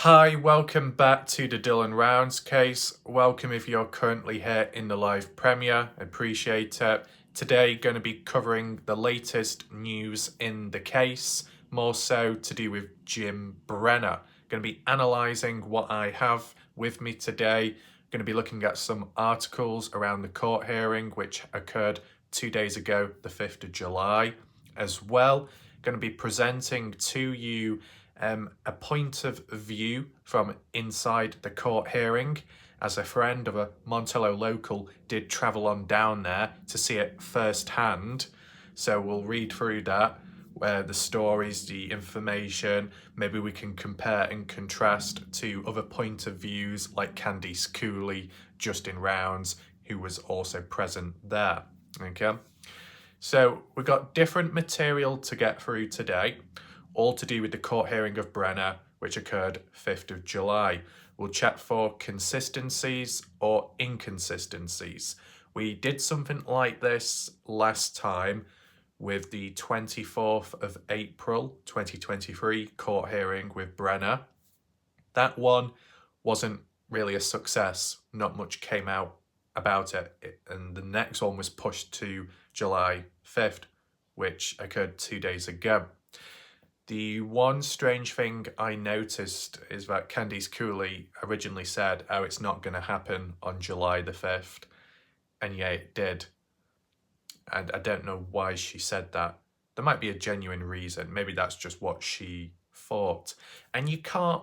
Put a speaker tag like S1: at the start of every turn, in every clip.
S1: Hi, welcome back to the Dylan Rounds case. Welcome if you're currently here in the live premiere. Appreciate it. Today, going to be covering the latest news in the case, more so to do with Jim Brenner. Going to be analysing what I have with me today. Going to be looking at some articles around the court hearing, which occurred 2 days ago, the 5th of July, as well. Going to be presenting to you a point of view from inside the court hearing, as a friend of a Montello local did travel on down there to see it firsthand. So we'll read through that, where the stories, the information, maybe we can compare and contrast to other point of views like Candice Cooley, Justin Rounds, who was also present there. Okay, so we've got different material to get through today, all to do with the court hearing of Brenner, which occurred 5th of July. We'll check for consistencies or inconsistencies. We did something like this last time with the 24th of April 2023 court hearing with Brenner. That one wasn't really a success. Not much came out about it. And the next one was pushed to July 5th, which occurred 2 days ago. The one strange thing I noticed is that Candice Cooley originally said, oh, it's not going to happen on July the 5th. And yeah, it did. And I don't know why she said that. There might be a genuine reason. Maybe that's just what she thought. And you can't,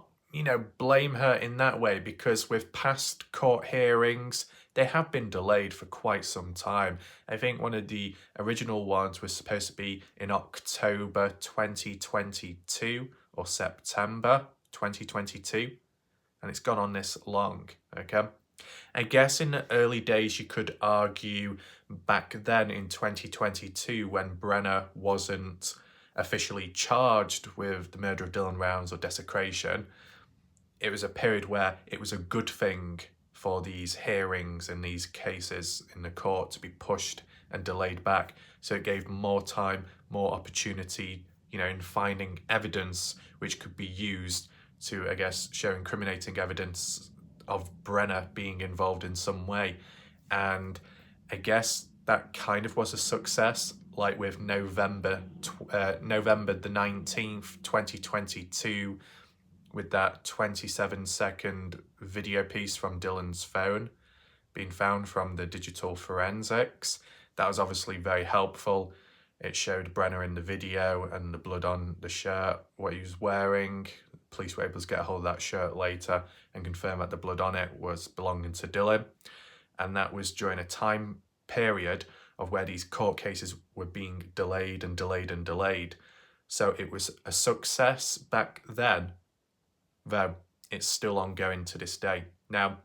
S1: blame her in that way, because with past court hearings, they have been delayed for quite some time. I think one of the original ones was supposed to be in October 2022 or September 2022, and it's gone on this long, okay? I guess in the early days you could argue back then in 2022, when Brenner wasn't officially charged with the murder of Dylan Rounds or desecration, it was a period where it was a good thing for these hearings and these cases in the court to be pushed and delayed back. So it gave more time, more opportunity, in finding evidence which could be used to, I guess, show incriminating evidence of Brenner being involved in some way. And I guess that kind of was a success, like with November the 19th, 2022, with that 27-second video piece from Dylan's phone being found from the digital forensics. That was obviously very helpful. It showed Brenner in the video and the blood on the shirt, what he was wearing. Police were able to get a hold of that shirt later and confirm that the blood on it was belonging to Dylan. And that was during a time period of where these court cases were being delayed and delayed and delayed. So it was a success back then, though it's still ongoing to this day. Now,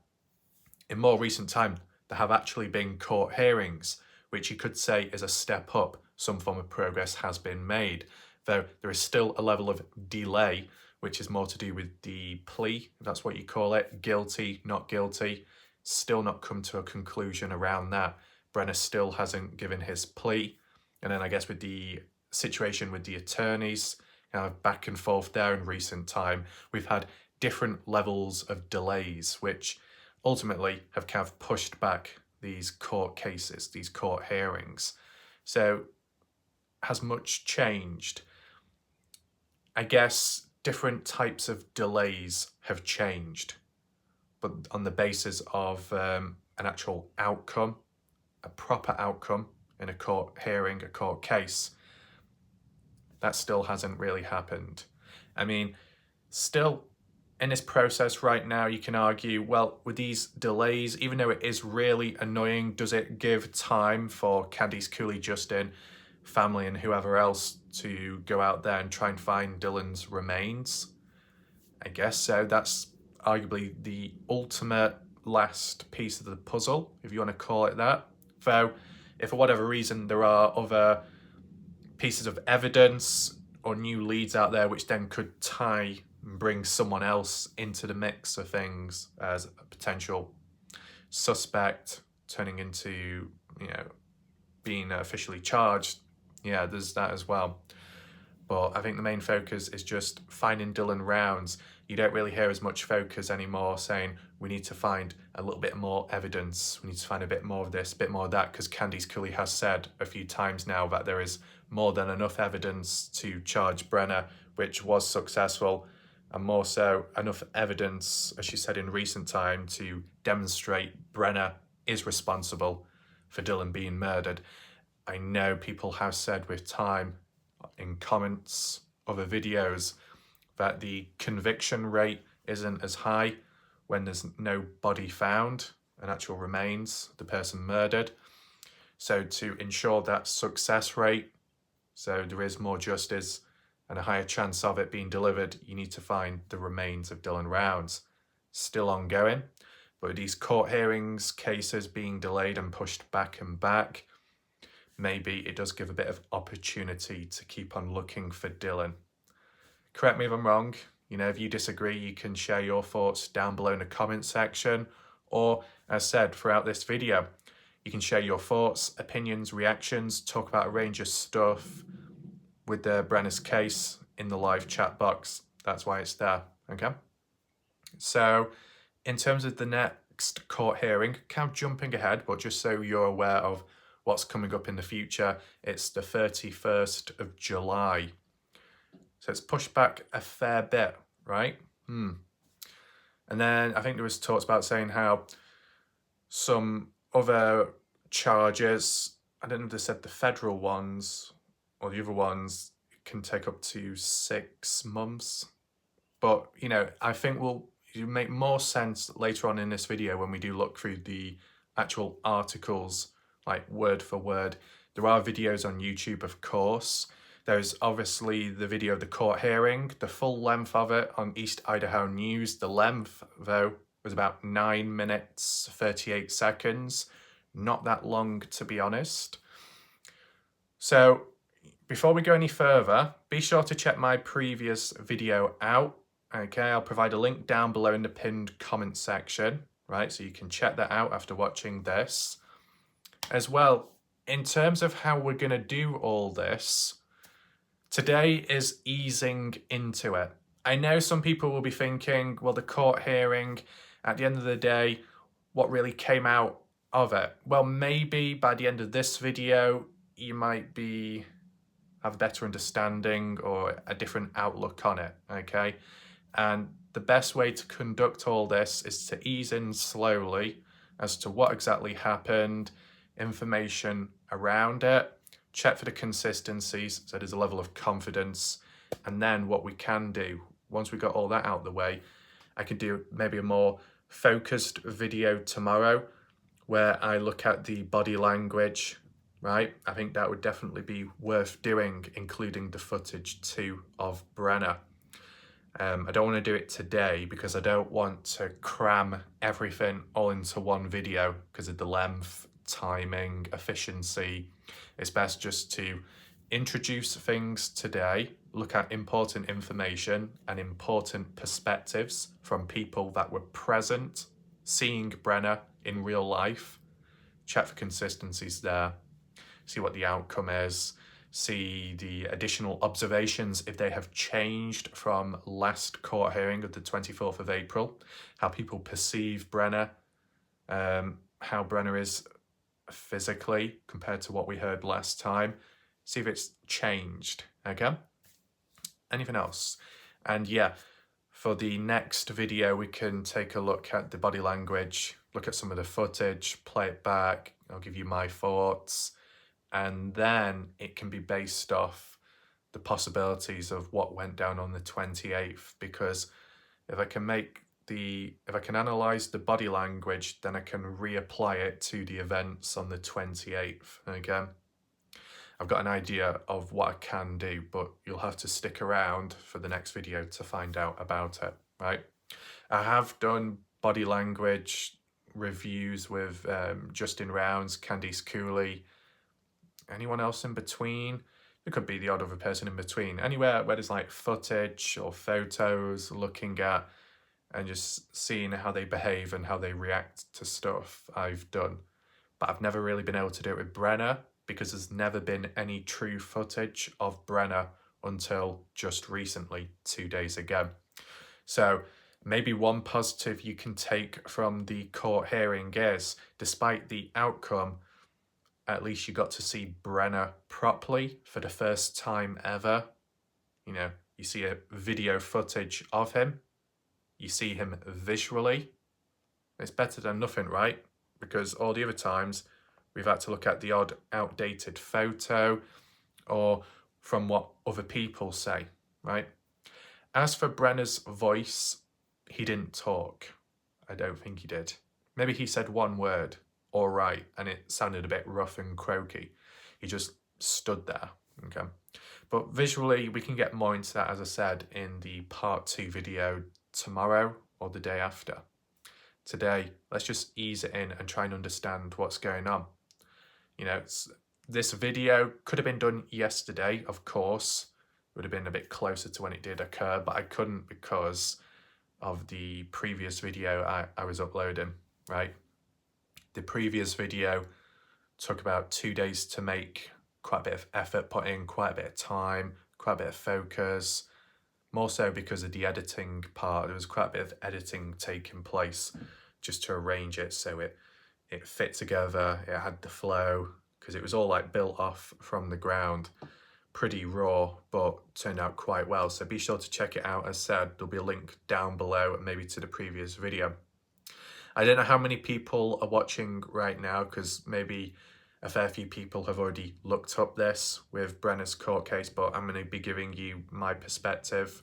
S1: in more recent time, there have actually been court hearings, which you could say is a step up. Some form of progress has been made, though there is still a level of delay, which is more to do with the plea, if that's what you call it, guilty, not guilty. Still not come to a conclusion around that. Brenner still hasn't given his plea. And then I guess with the situation with the attorneys, kind of back and forth there in recent time, we've had different levels of delays, which ultimately have kind of pushed back these court cases, these court hearings. So has much changed? I guess different types of delays have changed, but on the basis of an actual outcome, a proper outcome in a court hearing, a court case, that still hasn't really happened. I mean, still in this process right now, you can argue, well, with these delays, even though it is really annoying, does it give time for Candice Cooley, Justin, family and whoever else to go out there and try and find Dylan's remains? I guess so. That's arguably the ultimate last piece of the puzzle, if you want to call it that. Though, if for whatever reason there are other pieces of evidence or new leads out there which then could tie and bring someone else into the mix of things as a potential suspect, turning into, being officially charged, yeah, there's that as well. But I think the main focus is just finding Dylan Rounds. you don't really hear as much focus anymore saying we need to find a little bit more evidence, we need to find a bit more of this, a bit more of that, because Candice Cooley has said a few times now that there is more than enough evidence to charge Brenner, which was successful, and more so enough evidence, as she said in recent time, to demonstrate Brenner is responsible for Dylan being murdered. I know people have said with time in comments, other videos, that the conviction rate isn't as high when there's no body found, an actual remains, the person murdered. So to ensure that success rate, so there is more justice and a higher chance of it being delivered, you need to find the remains of Dylan Rounds. Still ongoing, but with these court hearings, cases being delayed and pushed back and back, maybe it does give a bit of opportunity to keep on looking for Dylan. Correct me if I'm wrong. You know, if you disagree, you can share your thoughts down below in the comment section. Or, as said throughout this video, you can share your thoughts, opinions, reactions, talk about a range of stuff with the Brenner's case in the live chat box. That's why it's there, okay? So, in terms of the next court hearing, kind of jumping ahead, but just so you're aware of what's coming up in the future, it's the 31st of July. So it's pushed back a fair bit, right? And then I think there was talks about saying how some other charges, I don't know if they said the federal ones or the other ones, can take up to 6 months. But, you know, I think it'll make more sense later on in this video when we do look through the actual articles, like word for word. There are videos on YouTube, of course. There's obviously the video of the court hearing, the full length of it on East Idaho News. The length, though, was about 9 minutes, 38 seconds. Not that long, to be honest. So, before we go any further, be sure to check my previous video out. Okay, I'll provide a link down below in the pinned comment section, right? So you can check that out after watching this. As well, in terms of how we're going to do all this, today is easing into it. I know some people will be thinking, well, the court hearing, at the end of the day, what really came out of it? Well, maybe by the end of this video, you might have a better understanding or a different outlook on it, okay? And the best way to conduct all this is to ease in slowly as to what exactly happened, information around it, check for the consistencies, so there's a level of confidence. And then what we can do, once we got all that out of the way, I could do maybe a more focused video tomorrow where I look at the body language, right? I think that would definitely be worth doing, including the footage too of Brenner. I don't want to do it today because I don't want to cram everything all into one video because of the length, timing, efficiency. It's best just to introduce things today, look at important information and important perspectives from people that were present, seeing Brenner in real life, check for consistencies there, see what the outcome is, see the additional observations if they have changed from last court hearing of the 24th of April, how people perceive Brenner, how Brenner is physically compared to what we heard last time, see if it's changed, okay? Anything else? And yeah, for the next video, we can take a look at the body language, look at some of the footage, play it back, I'll give you my thoughts, and then it can be based off the possibilities of what went down on the 28th, because if I can analyze the body language, then I can reapply it to the events on the 28th. Okay, I've got an idea of what I can do, but you'll have to stick around for the next video to find out about it, right? I have done body language reviews with Justin Rounds, Candice Cooley, anyone else in between. It could be the odd other person in between. Anywhere where there's like footage or photos looking at and just seeing how they behave and how they react to stuff I've done. But I've never really been able to do it with Brenner because there's never been any true footage of Brenner until just recently, 2 days ago. So maybe one positive you can take from the court hearing is, despite the outcome, at least you got to see Brenner properly for the first time ever. You know, you see a video footage of him. You see him visually. It's better than nothing, right? Because all the other times we've had to look at the odd outdated photo or from what other people say, right? As for Brenner's voice, he didn't talk. I don't think he did. Maybe he said one word, all right, and it sounded a bit rough and croaky. He just stood there, okay? But visually, we can get more into that, as I said, in the part 2 video tomorrow or the day after. Today, let's just ease it in and try and understand what's going on. You know, this video could have been done yesterday, of course. It would have been a bit closer to when it did occur, but I couldn't because of the previous video I was uploading, right? The previous video took about 2 days to make, quite a bit of effort put in, quite a bit of time, quite a bit of focus, more so because of the editing part. There was quite a bit of editing taking place just to arrange it so it fit together, it had the flow, because it was all like built off from the ground, pretty raw, but turned out quite well. So be sure to check it out. As said, there'll be a link down below and maybe to the previous video. I don't know how many people are watching right now, because maybe a fair few people have already looked up this with Brenner's court case, but I'm going to be giving you my perspective,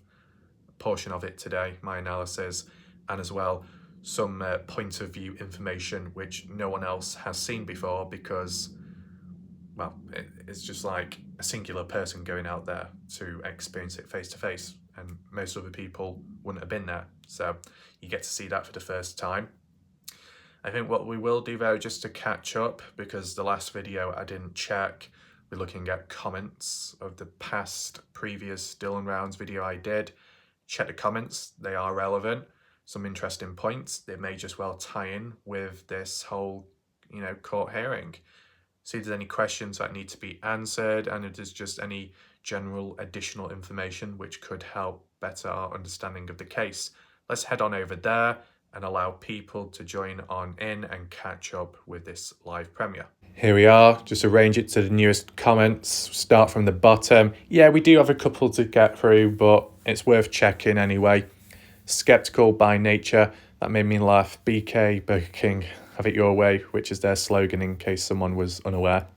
S1: a portion of it today, my analysis, and as well some point of view information which no one else has seen before, because, well, it's just like a singular person going out there to experience it face to face, and most other people wouldn't have been there. So you get to see that for the first time. I think what we will do though, just to catch up, because the last video I didn't check, we're looking at comments of the previous Dylan Rounds video I did. Check the comments, they are relevant. Some interesting points. They may just well tie in with this whole, you know, court hearing. See if there's any questions that need to be answered, and if there's just any general additional information which could help better our understanding of the case. Let's head on over there and allow people to join on in and catch up with this live premiere. Here we are, just arrange it to the newest comments, start from the bottom. Yeah, we do have a couple to get through, but it's worth checking anyway. Skeptical by nature, that made me laugh. BK, Burger King, have it your way, which is their slogan in case someone was unaware.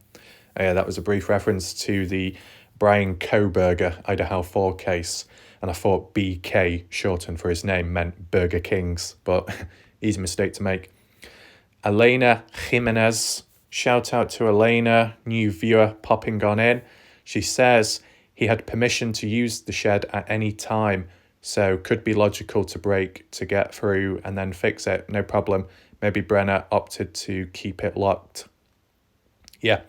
S1: Yeah, that was a brief reference to the Brian Kohberger Idaho 4 case, and I thought BK, shortened for his name, meant Burger Kings, but easy mistake to make. Elena Jimenez, shout out to Elena, new viewer popping on in. She says he had permission to use the shed at any time, so could be logical to break to get through and then fix it, no problem. Maybe Brenner opted to keep it locked. Yeah,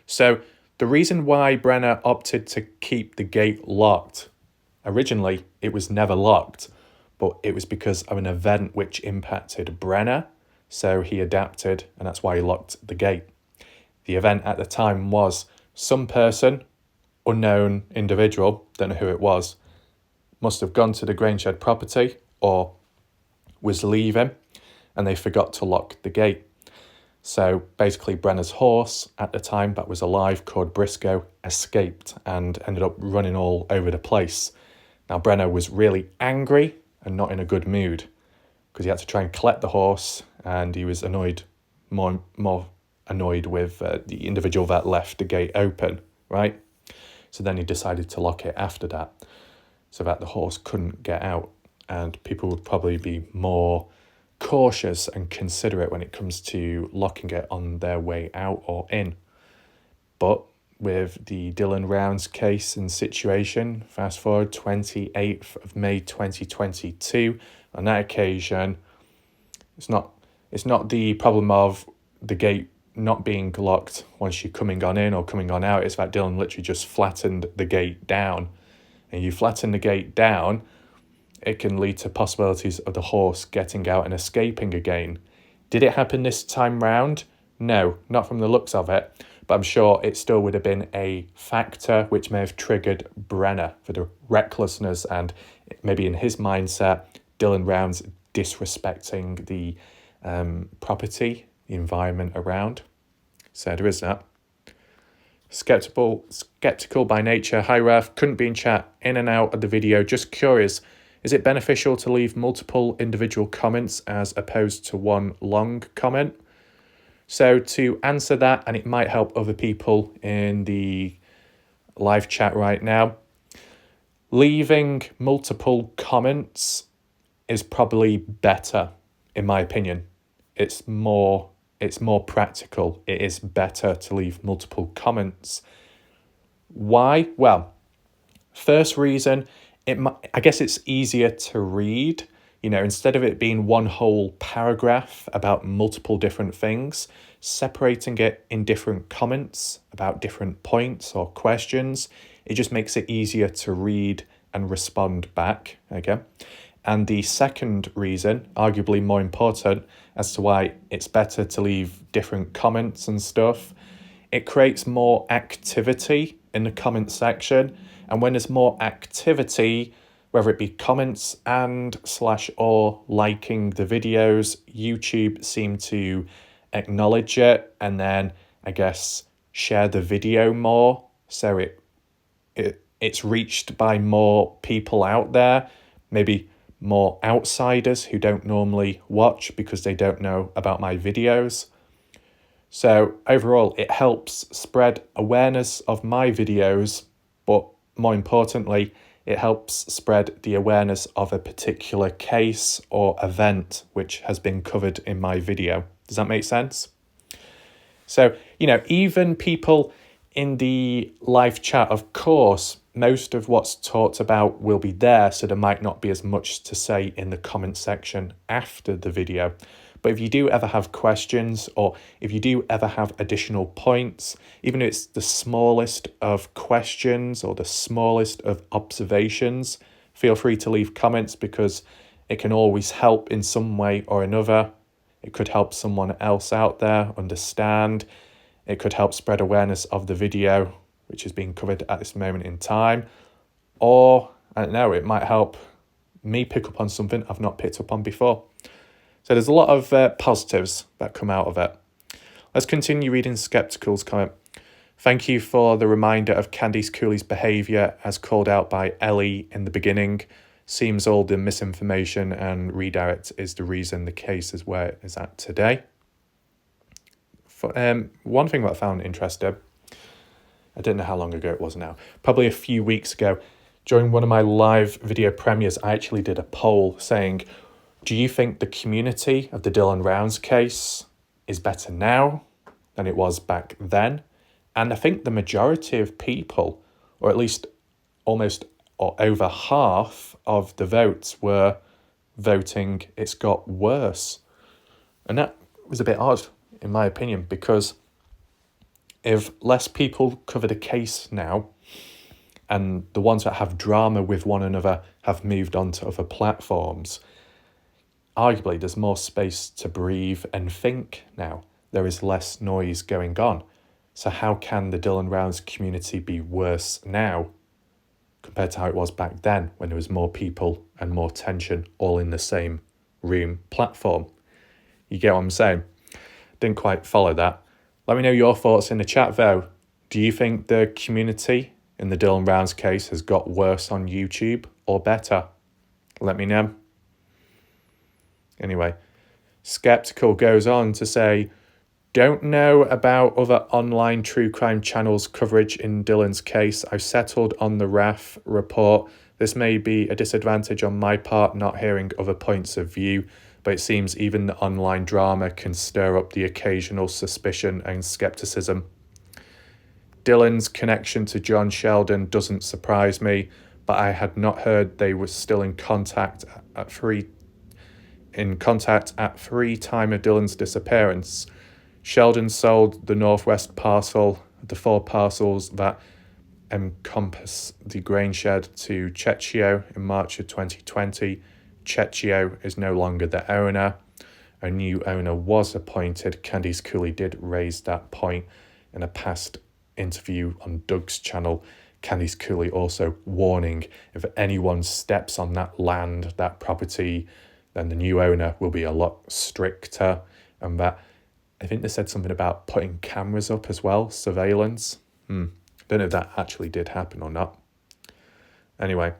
S1: so the reason why Brenner opted to keep the gate locked, originally it was never locked, but it was because of an event which impacted Brenner, so he adapted, and that's why he locked the gate. The event at the time was some person, unknown individual, don't know who it was, must have gone to the Grangeshed property or was leaving, and they forgot to lock the gate. So basically Brenner's horse at the time that was alive, called Briscoe, escaped and ended up running all over the place. Now Brenner was really angry and not in a good mood, because he had to try and collect the horse, and he was annoyed, more annoyed with the individual that left the gate open, right? So then he decided to lock it after that, so that the horse couldn't get out, and people would probably be more cautious and considerate when it comes to locking it on their way out or in. But with the Dylan Rounds case and situation, fast forward 28th of May 2022, on that occasion, it's not the problem of the gate not being locked once you're coming on in or coming on out. It's that Dylan literally just flattened the gate down. And you flatten the gate down, it can lead to possibilities of the horse getting out and escaping again. Did it happen this time round? No, not from the looks of it, but I'm sure it still would have been a factor which may have triggered Brenner for the recklessness and maybe in his mindset Dylan Rounds disrespecting the property, the environment around. So there is that. Skeptical by nature. Hi Raf, couldn't be in chat, in and out of the video. Just curious, is it beneficial to leave multiple individual comments as opposed to one long comment? So to answer that, and it might help other people in the live chat right now, leaving multiple comments is probably better, in my opinion. It's more practical. It is better to leave multiple comments. Why? Well, first reason, I guess it's easier to read. Instead of it being one whole paragraph about multiple different things, separating it in different comments about different points or questions, it just makes it easier to read and respond back, okay? And the second reason, arguably more important, as to why it's better to leave different comments and stuff, it creates more activity in the comment section. And when there's more activity, whether it be comments and / or liking the videos, YouTube seem to acknowledge it and then, I guess, share the video more. So it's reached by more people out there, maybe more outsiders who don't normally watch because they don't know about my videos. So overall, it helps spread awareness of my videos, but more importantly, it helps spread the awareness of a particular case or event which has been covered in my video. Does that make sense? So, even people in the live chat, of course, most of what's talked about will be there, so there might not be as much to say in the comment section after the video. But if you do ever have questions, or if you do ever have additional points, even if it's the smallest of questions or the smallest of observations, feel free to leave comments because it can always help in some way or another. It could help someone else out there understand. It could help spread awareness of the video, which is being covered at this moment in time. Or, I don't know, it might help me pick up on something I've not picked up on before. So there's a lot of positives that come out of it. Let's continue reading Skeptical's comment. Thank you for the reminder of Candice Cooley's behaviour as called out by Ellie in the beginning. Seems all the misinformation and redirect is the reason the case is where it is at today. One thing that I found interesting, I don't know how long ago it was now, probably a few weeks ago, during one of my live video premieres, I actually did a poll saying, do you think the community of the Dylan Rounds case is better now than it was back then? And I think the majority of people, or at least almost or over half of the votes, were voting it's got worse. And that was a bit odd, in my opinion, because if less people cover the case now, and the ones that have drama with one another have moved on to other platforms, arguably there's more space to breathe and think now. There is less noise going on. So how can the Dylan Rounds community be worse now compared to how it was back then when there was more people and more tension all in the same room platform? You get what I'm saying? Didn't quite follow that. Let me know your thoughts in the chat though. Do you think the community in the Dylan Rounds case has got worse on YouTube or better? Let me know. Anyway, Skeptical goes on to say, don't know about other online true crime channels' coverage in Dylan's case. I've settled on the RAF report. This may be a disadvantage on my part not hearing other points of view, but it seems even the online drama can stir up the occasional suspicion and skepticism. Dylan's connection to John Sheldon doesn't surprise me, but I had not heard they were still in contact at three time of Dylan's disappearance. Sheldon sold the northwest parcel, the 4 parcels that encompass the grain shed, to Cecchio in March of 2020. Cecchio is no longer the owner. A new owner was appointed. Candice Cooley did raise that point in a past interview on Doug's channel. Candice Cooley also warning, if anyone steps on that land, that property, then the new owner will be a lot stricter. And that, I think they said something about putting cameras up as well, surveillance. Don't know if that actually did happen or not. Anyway,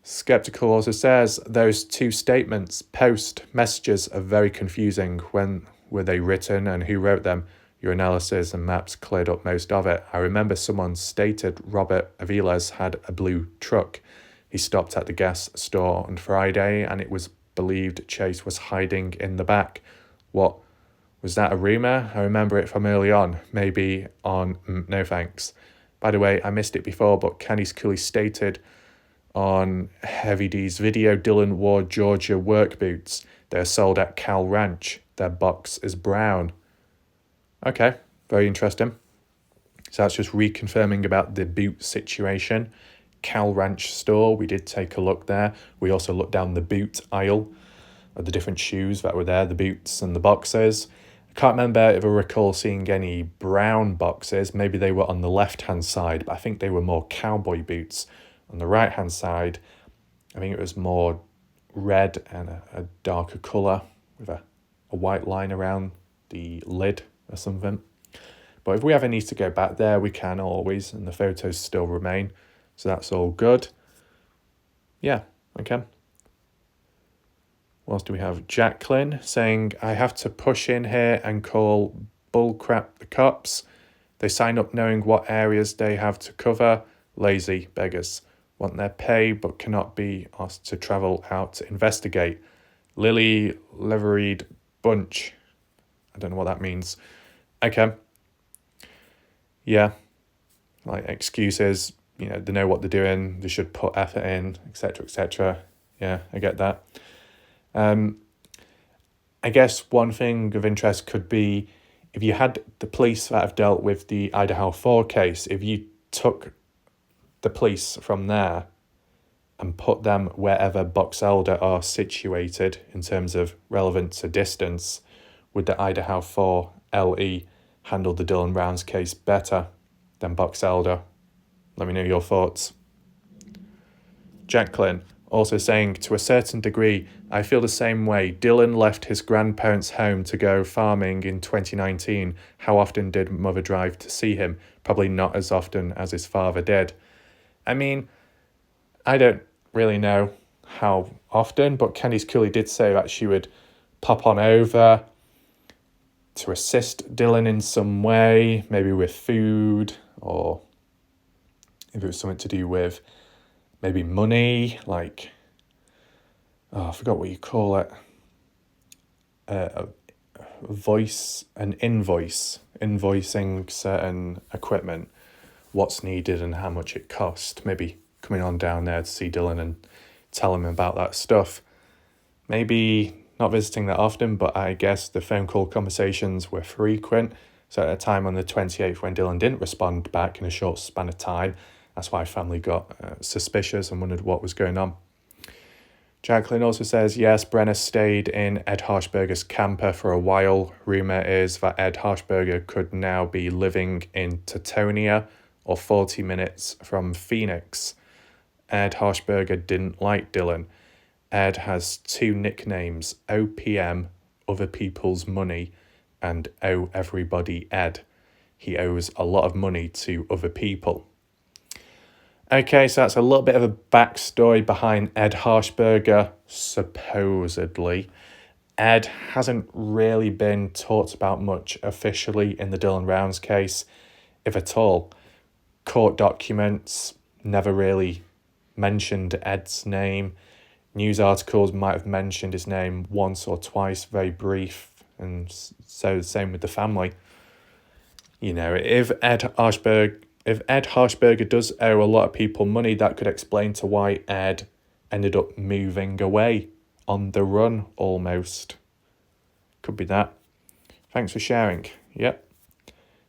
S1: Skeptical also says those two statements, post messages, are very confusing. When were they written and who wrote them? Your analysis and maps cleared up most of it. I remember someone stated Robert Aviles had a blue truck. He stopped at the gas store on Friday and it was believed Chase was hiding in the back. What? Was that a rumour? I remember it from early on. Maybe on no thanks. By the way, I missed it before, but Candice Cooley stated on Heavy D's video, Dylan wore Georgia work boots. They're sold at Cal Ranch. Their box is brown. Okay, very interesting. So that's just reconfirming about the boot situation. Cal Ranch store, we did take a look there. We also looked down the boot aisle of the different shoes that were there, the boots and the boxers. I can't remember if I recall seeing any brown boxes. Maybe they were on the left-hand side, but I think they were more cowboy boots. On the right-hand side, I think it was more red and a darker colour with a white line around the lid or something. But if we ever need to go back there, we can always, and the photos still remain. So that's all good. Yeah, okay. What else do we have? Jacqueline saying, I have to push in here and call bullcrap the cops. They sign up knowing what areas they have to cover. Lazy beggars. Want their pay but cannot be asked to travel out to investigate. Lily Levereed Bunch. I don't know what that means. Okay. Yeah. Like excuses, they know what they're doing. They should put effort in, etc., etc. Yeah, I get that. I guess one thing of interest could be if you had the police that have dealt with the Idaho 4 case, if you took the police from there and put them wherever Box Elder are situated in terms of relevance to distance, would the Idaho 4 LE handle the Dylan Rounds case better than Box Elder? Let me know your thoughts. Jacqueline also saying, to a certain degree, I feel the same way. Dylan left his grandparents' home to go farming in 2019. How often did mother drive to see him? Probably not as often as his father did. I mean, I don't really know how often, but Candice Cooley did say that she would pop on over to assist Dylan in some way, maybe with food, or if it was something to do with maybe money, like, I forgot what you call it, invoicing certain equipment, what's needed and how much it cost. Maybe coming on down there to see Dylan and tell him about that stuff. Maybe not visiting that often, but I guess the phone call conversations were frequent. So at a time on the 28th when Dylan didn't respond back in a short span of time, that's why family got suspicious and wondered what was going on. Jacqueline also says, yes, Brenner stayed in Ed Harshberger's camper for a while. Rumour is that Ed Harshberger could now be living in Teutonia or 40 minutes from Phoenix. Ed Harshberger didn't like Dylan. Ed has two nicknames, OPM, Other People's Money, and Owe Everybody Ed. He owes a lot of money to other people. Okay, so that's a little bit of a backstory behind Ed Harshberger, supposedly. Ed hasn't really been talked about much officially in the Dylan Rounds case, if at all. Court documents never really mentioned Ed's name. News articles might have mentioned his name once or twice, very brief, and so the same with the family. If Ed Harshberger does owe a lot of people money, that could explain to why Ed ended up moving away on the run almost. Could be that. Thanks for sharing. Yep.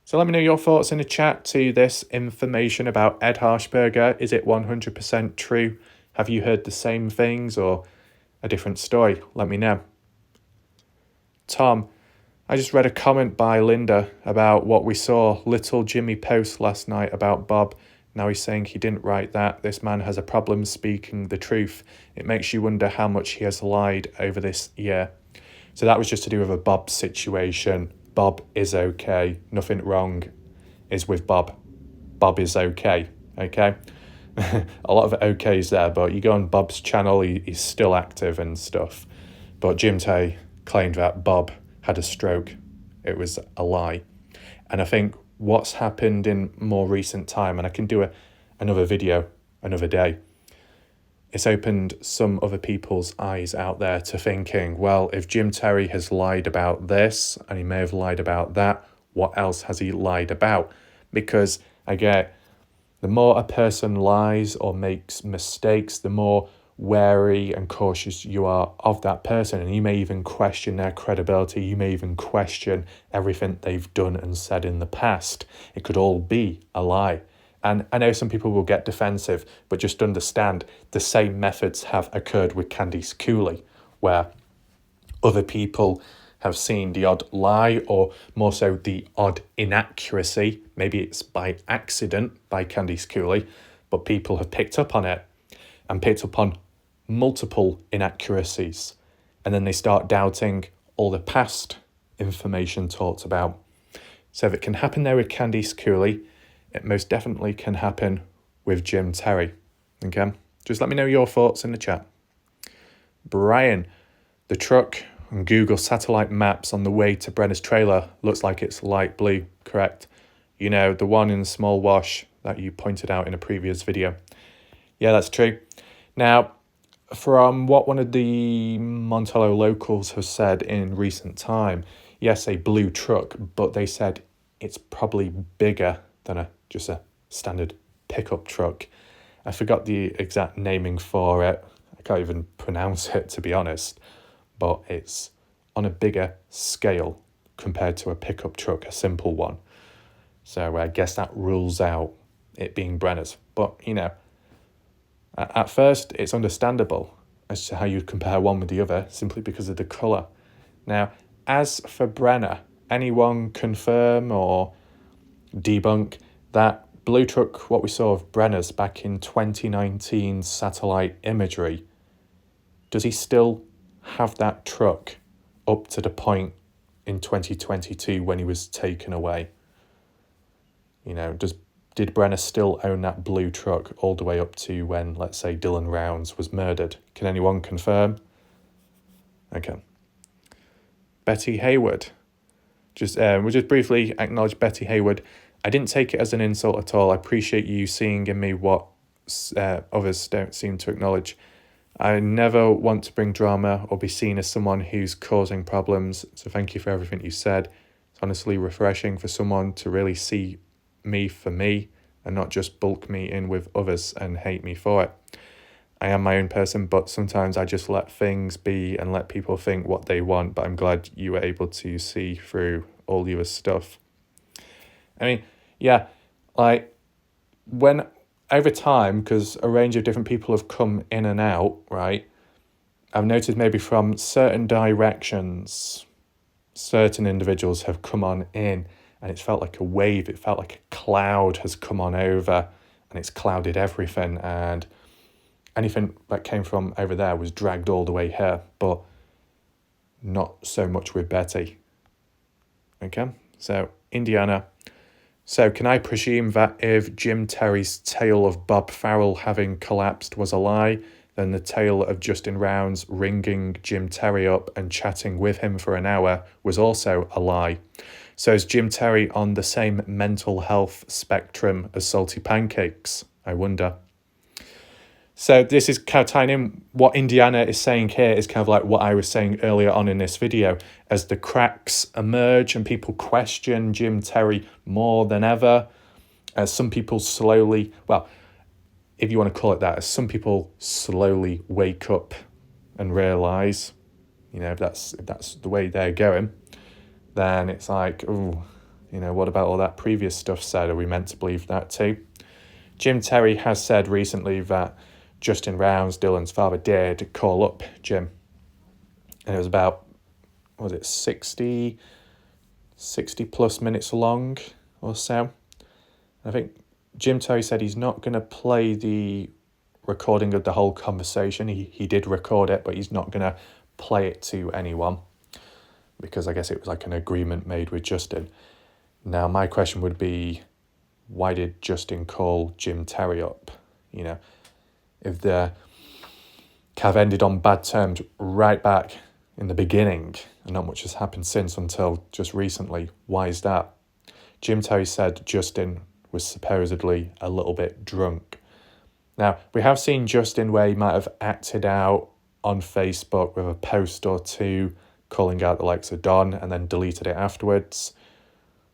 S1: So let me know your thoughts in the chat to this information about Ed Harshberger. Is it 100% true? Have you heard the same things or a different story? Let me know. Tom, I just read a comment by Linda about what we saw. Little Jimmy post last night about Bob Now he's saying he didn't write that. This man has a problem speaking the truth. It makes you wonder how much he has lied over this year. So that was just to do with a Bob situation. Bob is okay. Nothing wrong is with Bob. Bob is okay. Okay? A lot of okays there, but you go on Bob's channel, he's still active and stuff. But Jim Tay claimed that Bob had a stroke. It was a lie. And I think what's happened in more recent time, and I can do another video another day, it's opened some other people's eyes out there to thinking, well, if Jim Terry has lied about this, and he may have lied about that, what else has he lied about? Because I get, the more a person lies or makes mistakes, the more wary and cautious you are of that person, and you may even question their credibility. You may even question everything they've done and said in the past. It could all be a lie. And I know some people will get defensive, but just understand the same methods have occurred with Candice Cooley, where other people have seen the odd lie, or more so the odd inaccuracy. Maybe it's by accident by Candice Cooley, but people have picked up on it and picked up on multiple inaccuracies. And then they start doubting all the past information talked about. So if it can happen there with Candice Cooley, it most definitely can happen with Jim Terry. Okay? Just let me know your thoughts in the chat. Brian, the truck on Google satellite maps on the way to Brenner's trailer looks like it's light blue, correct? You know, the one in Small Wash that you pointed out in a previous video. Yeah, that's true. Now, from what one of the Montello locals has said in recent time, yes, a blue truck, but they said it's probably bigger than just a standard pickup truck. I forgot the exact naming for it. I can't even pronounce it, to be honest. But it's on a bigger scale compared to a pickup truck, a simple one. So I guess that rules out it being Brenner's. But, you know, at first it's understandable as to how you compare one with the other simply because of the colour. Now, as for Brenner, anyone confirm or debunk that blue truck, what we saw of Brenner's back in 2019 satellite imagery? Does he still have that truck up to the point in 2022 when he was taken away? You know, did Brenner still own that blue truck all the way up to when, let's say, Dylan Rounds was murdered? Can anyone confirm? Okay. Betty Hayward. We'll just briefly acknowledge Betty Hayward. I didn't take it as an insult at all. I appreciate you seeing in me what others don't seem to acknowledge. I never want to bring drama or be seen as someone who's causing problems, so thank you for everything you said. It's honestly refreshing for someone to really see me for me and not just bulk me in with others and hate me for it. I am my own person, but sometimes I just let things be and let people think what they want, but I'm glad you were able to see through all your stuff. I mean, yeah, like, when over time, because a range of different people have come in and out, right, I've noticed maybe from certain directions, certain individuals have come on in, and it's felt like a wave, it felt like a cloud has come on over, and it's clouded everything, and anything that came from over there was dragged all the way here, but not so much with Betty. Okay, so Indiana. So can I presume that if Jim Terry's tale of Bob Farrell having collapsed was a lie, then the tale of Justin Rounds ringing Jim Terry up and chatting with him for an hour was also a lie? So is Jim Terry on the same mental health spectrum as Salty Pancakes? I wonder. So this is kind of tying in what Indiana is saying here is kind of like what I was saying earlier on in this video. As the cracks emerge and people question Jim Terry more than ever, as some people slowly, well, if you want to call it that, as some people slowly wake up and realise, you know, if that's the way they're going, then it's like, oh, you know, what about all that previous stuff said? Are we meant to believe that too? Jim Terry has said recently that Justin Rounds, Dylan's father, did call up Jim. And it was about, was it 60 plus minutes long or so? I think Jim Terry said he's not going to play the recording of the whole conversation. He did record it, but he's not going to play it to anyone because I guess it was like an agreement made with Justin. Now, my question would be, why did Justin call Jim Terry up? You know, if the Cav ended on bad terms right back in the beginning and not much has happened since until just recently, why is that? Jim Terry said Justin was supposedly a little bit drunk. Now, we have seen Justin where he might have acted out on Facebook with a post or two calling out the likes of Don and then deleted it afterwards.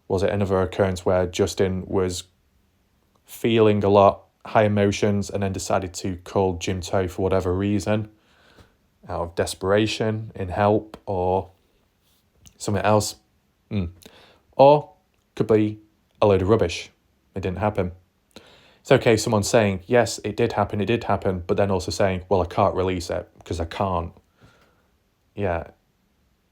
S1: Was it another occurrence where Justin was feeling a lot, high emotions, and then decided to call Jim Terry for whatever reason, out of desperation, in help, or something else? Or could be a load of rubbish. It didn't happen. It's okay, someone saying, yes, it did happen, but then also saying, well, I can't release it because I can't. Yeah,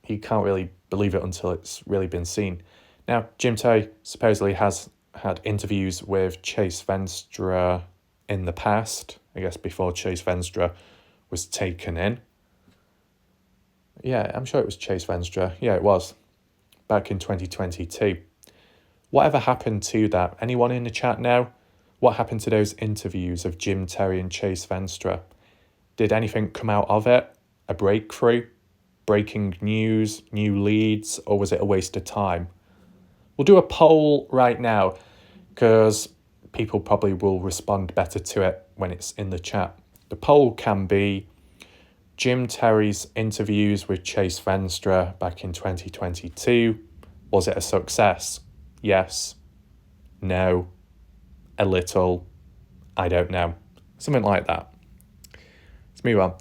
S1: you can't really believe it until it's really been seen. Now, Jim Terry supposedly has had interviews with Chase Venstra in the past, I guess before Chase Venstra was taken in. Yeah, I'm sure it was Chase Venstra. Yeah, it was. Back in 2022. Whatever happened to that? Anyone in the chat now? What happened to those interviews of Jim Terry and Chase Venstra? Did anything come out of it? A breakthrough? Breaking news? New leads? Or was it a waste of time? We'll do a poll right now because people probably will respond better to it when it's in the chat. The poll can be Jim Terry's interviews with Chase Venstra back in 2022. Was it a success? Yes. No. A little. I don't know. Something like that. Let's move on.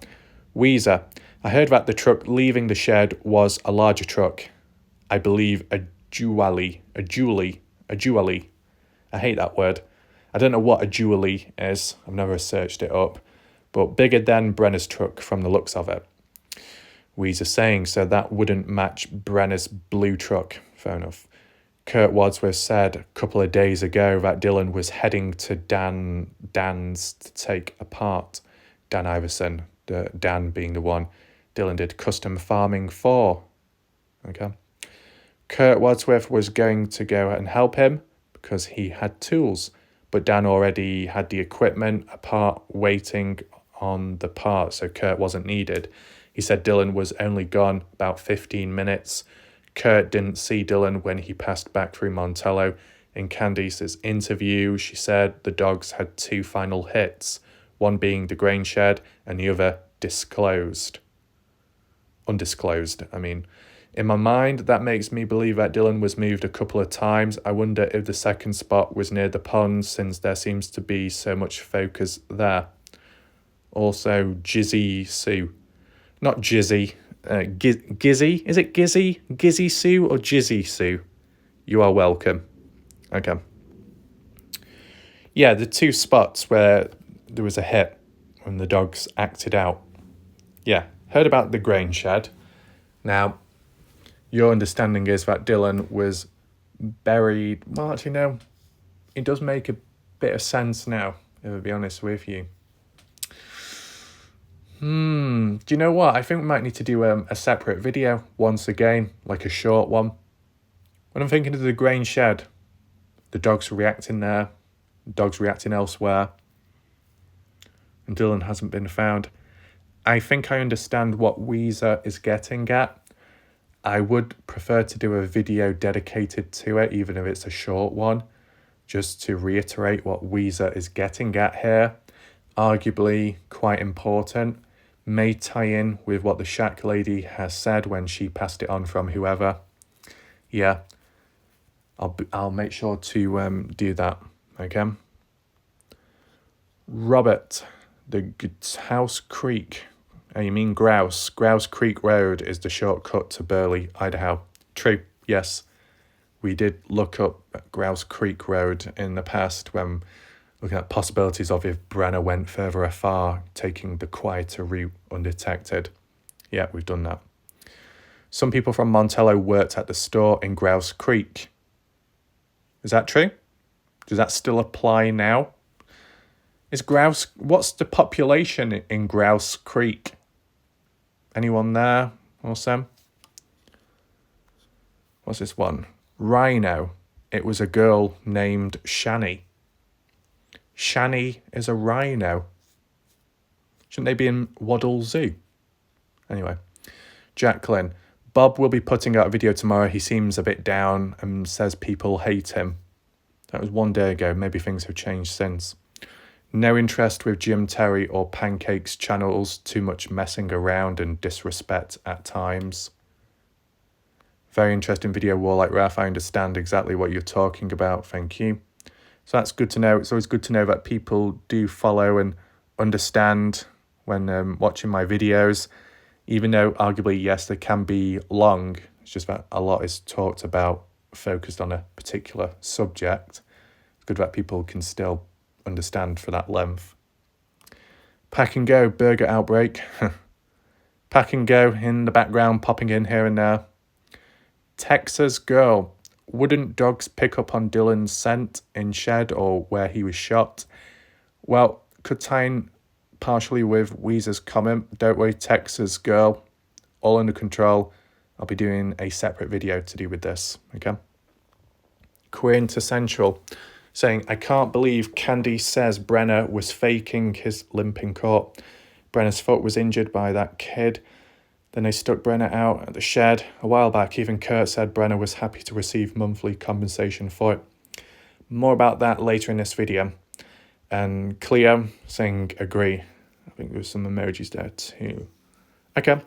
S1: Weezer. I heard that the truck leaving the shed was a larger truck. I believe a Juwali. I hate that word. I don't know what a Juwali is. I've never searched it up. But bigger than Brenner's truck from the looks of it. Weezer saying, so that wouldn't match Brenner's blue truck. Fair enough. Kurt Wadsworth said a couple of days ago that Dylan was heading to Dan's to take apart Dan Iverson, Dan being the one Dylan did custom farming for. Okay. Kurt Wadsworth was going to go and help him because he had tools, but Dan already had the equipment, a part waiting on the part, so Kurt wasn't needed. He said Dylan was only gone about 15 minutes. Kurt didn't see Dylan when he passed back through Montello. In Candice's interview, she said the dogs had 2 final hits, one being the grain shed and the other undisclosed. I mean, in my mind, that makes me believe that Dylan was moved a couple of times. I wonder if the second spot was near the pond since there seems to be so much focus there. Also, Jizzy Sue. Not Jizzy. Gizzy? Is it Gizzy? Gizzy Sue or Jizzy Sue? You are welcome. Okay. Yeah, the 2 spots where there was a hit when the dogs acted out. Yeah, heard about the grain shed. Now, your understanding is that Dylan was buried. Well, actually, no. It does make a bit of sense now, if I'll be honest with you. Do you know what? I think we might need to do a separate video once again, like a short one. When I'm thinking of the grain shed, the dogs reacting there, dogs reacting elsewhere, and Dylan hasn't been found. I think I understand what Weezer is getting at. I would prefer to do a video dedicated to it, even if it's a short one, just to reiterate what Weezer is getting at here. Arguably quite important. May tie in with what the shack lady has said when she passed it on from whoever. Yeah, I'll make sure to do that. Okay. Robert, the House Creek. Oh, you mean Grouse? Grouse Creek Road is the shortcut to Burley, Idaho. True. Yes, we did look up Grouse Creek Road in the past when looking at possibilities of if Brenner went further afar, taking the quieter route undetected. Yeah, we've done that. Some people from Montello worked at the store in Grouse Creek. Is that true? Does that still apply now? What's the population in Grouse Creek? Anyone there? Awesome. What's this one? Rhino. It was a girl named Shani. Shani is a rhino. Shouldn't they be in Waddle Zoo? Anyway, Jacqueline. Bob will be putting out a video tomorrow. He seems a bit down and says people hate him. That was 1 day ago. Maybe things have changed since. No interest with Jim Terry or Pancake's channels. Too much messing around and disrespect at times. Very interesting video, Warlike Raf. I understand exactly what you're talking about. Thank you. So that's good to know. It's always good to know that people do follow and understand when watching my videos. Even though arguably, yes, they can be long. It's just that a lot is talked about, focused on a particular subject. It's good that people can still understand for that length. Pack and Go, burger outbreak. Pack and Go in the background, popping in here and there. Texas girl. Wouldn't dogs pick up on Dylan's scent in shed or where he was shot? Well, could tie in partially with Weezer's comment. Don't worry, Texas girl. All under control. I'll be doing a separate video to do with this, okay? Quintessential. Saying, I can't believe Candy says Brenner was faking his limp in court. Brenner's foot was injured by that kid. Then they stuck Brenner out at the shed. A while back, even Kurt said Brenner was happy to receive monthly compensation for it. More about that later in this video. And Cleo saying agree. I think there's some emojis there too. Okay.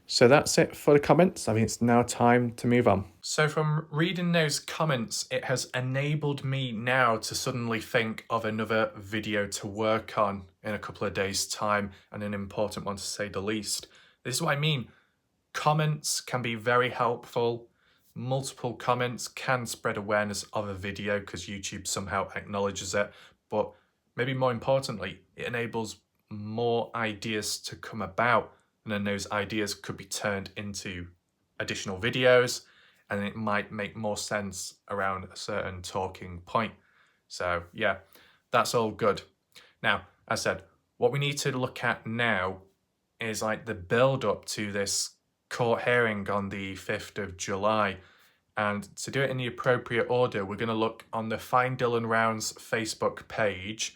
S1: So that's it for the comments. I think it's now time to move on. So from reading those comments, it has enabled me now to suddenly think of another video to work on in a couple of days' time, and an important one to say the least. This is what I mean. Comments can be very helpful. Multiple comments can spread awareness of a video because YouTube somehow acknowledges it. But maybe more importantly, it enables more ideas to come about. And then those ideas could be turned into additional videos, and it might make more sense around a certain talking point. So yeah, that's all good. Now, as I said, what we need to look at now is like the build up to this court hearing on the 5th of July. And to do it in the appropriate order, we're going to look on the Find Dylan Rounds Facebook page,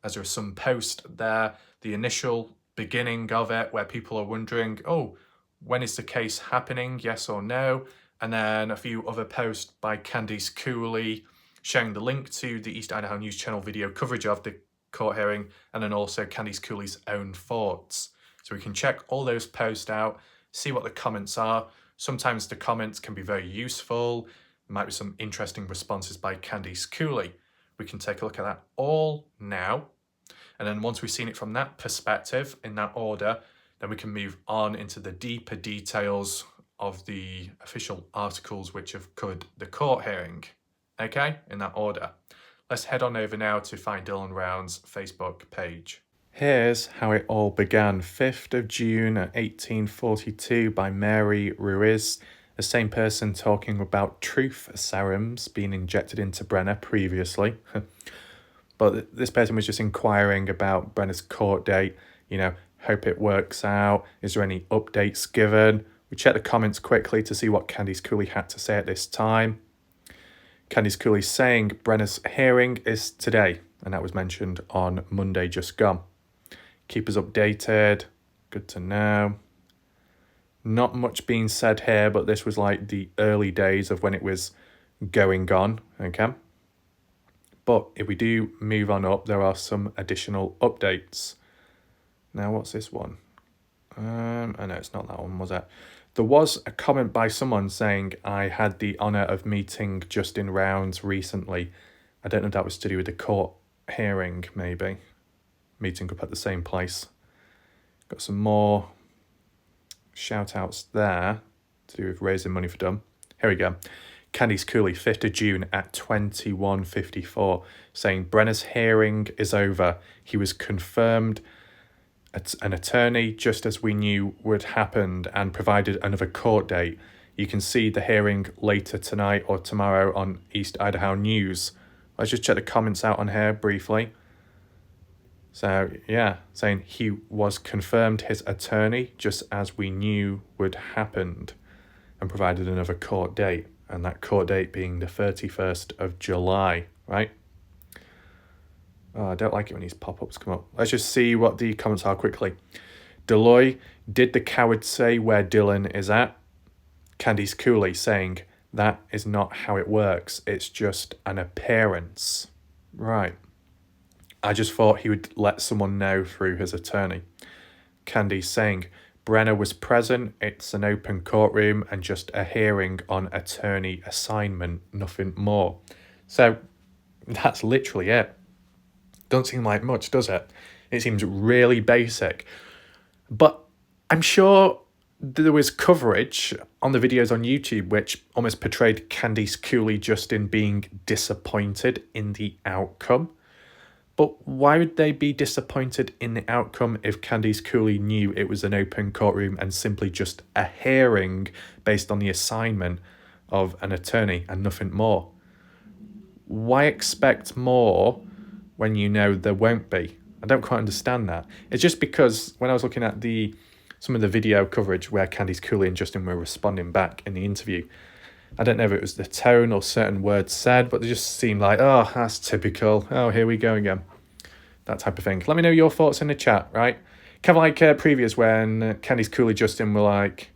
S1: as there are some posts there, the initial beginning of it where people are wondering, oh, when is the case happening, yes or no? And then a few other posts by Candice Cooley showing the link to the East Idaho News Channel video coverage of the court hearing, and then also Candice Cooley's own thoughts. So we can check all those posts out, see what the comments are. Sometimes the comments can be very useful. There might be some interesting responses by Candice Cooley. We can take a look at that all now. And then once we've seen it from that perspective, in that order, then we can move on into the deeper details of the official articles which have covered the court hearing. Okay, in that order. Let's head on over now to Find Dylan Rounds Facebook page. Here's how it all began. 5th of June 1842 by Mary Ruiz, the same person talking about truth serums being injected into Brenner previously. But this person was just inquiring about Brenner's court date, hope it works out. Is there any updates given? We checked the comments quickly to see what Candice Cooley had to say at this time. Candice Cooley saying Brenner's hearing is today, and that was mentioned on Monday just gone. Keep us updated. Good to know. Not much being said here, but this was like the early days of when it was going on, okay? But if we do move on up, there are some additional updates. Now, what's this one? Oh no, it's not that one, was it? There was a comment by someone saying I had the honour of meeting Justin Rounds recently. I don't know if that was to do with the court hearing, maybe. Meeting up at the same place. Got some more shout outs there to do with raising money for them. Here we go. Candice Cooley, 5th of June at 21:54, saying Brenner's hearing is over. He was confirmed an attorney, just as we knew would happen, and provided another court date. You can see the hearing later tonight or tomorrow on East Idaho News. Let's just check the comments out on here briefly. So, yeah, saying he was confirmed his attorney, just as we knew would happen, and provided another court date, and that court date being the 31st of July, right? Oh, I don't like it when these pop-ups come up. Let's just see what the comments are quickly. Deloy, did the coward say where Dylan is at? Candice Cooley saying, that is not how it works. It's just an appearance. Right. I just thought he would let someone know through his attorney. Candice saying, Brenner was present. It's an open courtroom and just a hearing on attorney assignment, nothing more. So that's literally it. Don't seem like much, does it? It seems really basic. But I'm sure there was coverage on the videos on YouTube which almost portrayed Candice Cooley just in being disappointed in the outcome. But why would they be disappointed in the outcome if Candice Cooley knew it was an open courtroom and simply just a hearing based on the assignment of an attorney and nothing more? Why expect more when you know there won't be? I don't quite understand that. It's just because when I was looking at some of the video coverage where Candice Cooley and Justin were responding back in the interview, I don't know if it was the tone or certain words said, but they just seemed like, oh, that's typical. Oh, here we go again. That type of thing. Let me know your thoughts in the chat, right? Kind of like previous when Candice Cooley, Justin were like,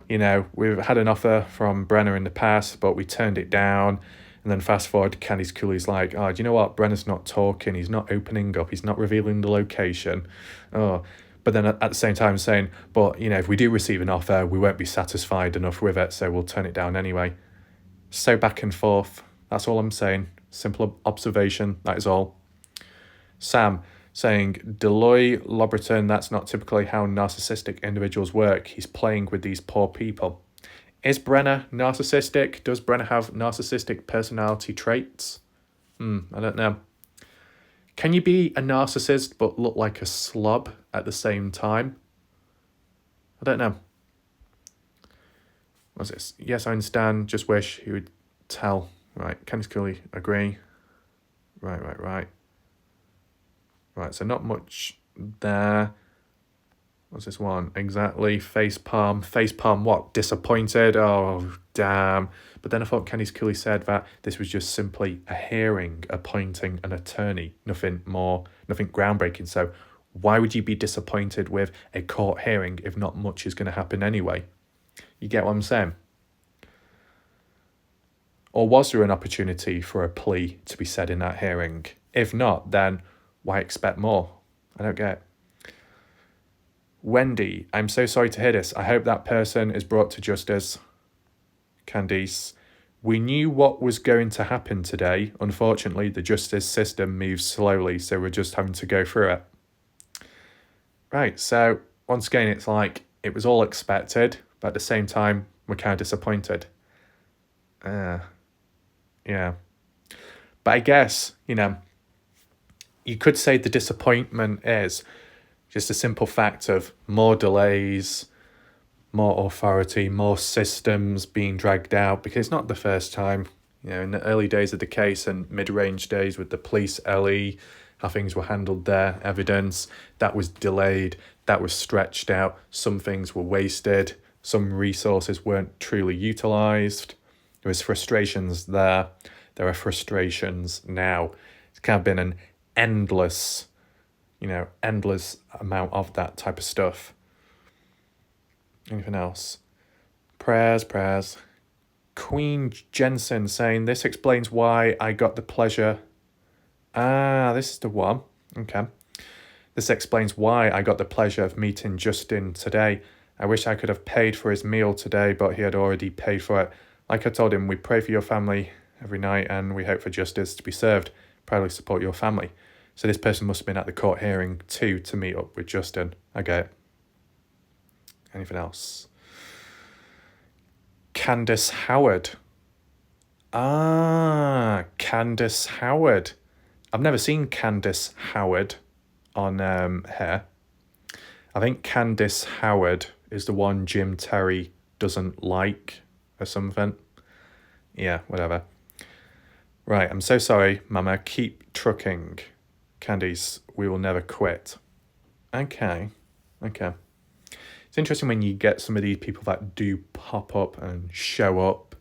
S1: you know, we've had an offer from Brenner in the past, but we turned it down. And then fast forward, Candice Cooley's like, oh, do you know what? Brenner's not talking. He's not opening up. He's not revealing the location. Oh, but then at the same time saying, but, you know, if we do receive an offer, we won't be satisfied enough with it, so we'll turn it down anyway. So back and forth. That's all I'm saying. Simple observation. That is all. Sam saying, Deloy Loberton, that's not typically how narcissistic individuals work. He's playing with these poor people. Is Brenner narcissistic? Does Brenner have narcissistic personality traits? I don't know. Can you be a narcissist but look like a slob at the same time? I don't know. What's this? Yes, I understand. Just wish he would tell. Right, Candice Cooley, agree. Right. Right, so not much there. What's this one? Exactly. Face palm what? Disappointed? Oh, damn. But then I thought Candice Cooley said that this was just simply a hearing appointing an attorney. Nothing more, nothing groundbreaking. So why would you be disappointed with a court hearing if not much is going to happen anyway? You get what I'm saying? Or was there an opportunity for a plea to be said in that hearing? If not, then why expect more? I don't get it. Wendy, I'm so sorry to hear this. I hope that person is brought to justice. Candice, we knew what was going to happen today. Unfortunately, the justice system moves slowly, so we're just having to go through it. Right, so once again, it's like it was all expected, but at the same time, we're kind of disappointed. Yeah. But I guess, you know, you could say the disappointment is just a simple fact of more delays, more authority, more systems being dragged out, because it's not the first time. You know, in the early days of the case and mid-range days with the police LE, how things were handled there, evidence, that was delayed, that was stretched out, some things were wasted, some resources weren't truly utilised. There was frustrations there. There are frustrations now. It's kind of been an endless amount of that type of stuff. Anything else? Prayers. Queen Jensen saying, this explains why I got the pleasure. This is the one. Okay. This explains why I got the pleasure of meeting Justin today. I wish I could have paid for his meal today, but he had already paid for it. Like I told him, we pray for your family every night and we hope for justice to be served. Proudly support your family. So this person must have been at the court hearing too to meet up with Justin. I get it. Anything else? Candace Howard. Candace Howard. I've never seen Candace Howard on here. I think Candace Howard is the one Jim Terry doesn't like or something. Yeah, whatever. Right, I'm so sorry, Mama. Keep trucking. Candice, we will never quit. Okay. It's interesting when you get some of these people that do pop up and show up.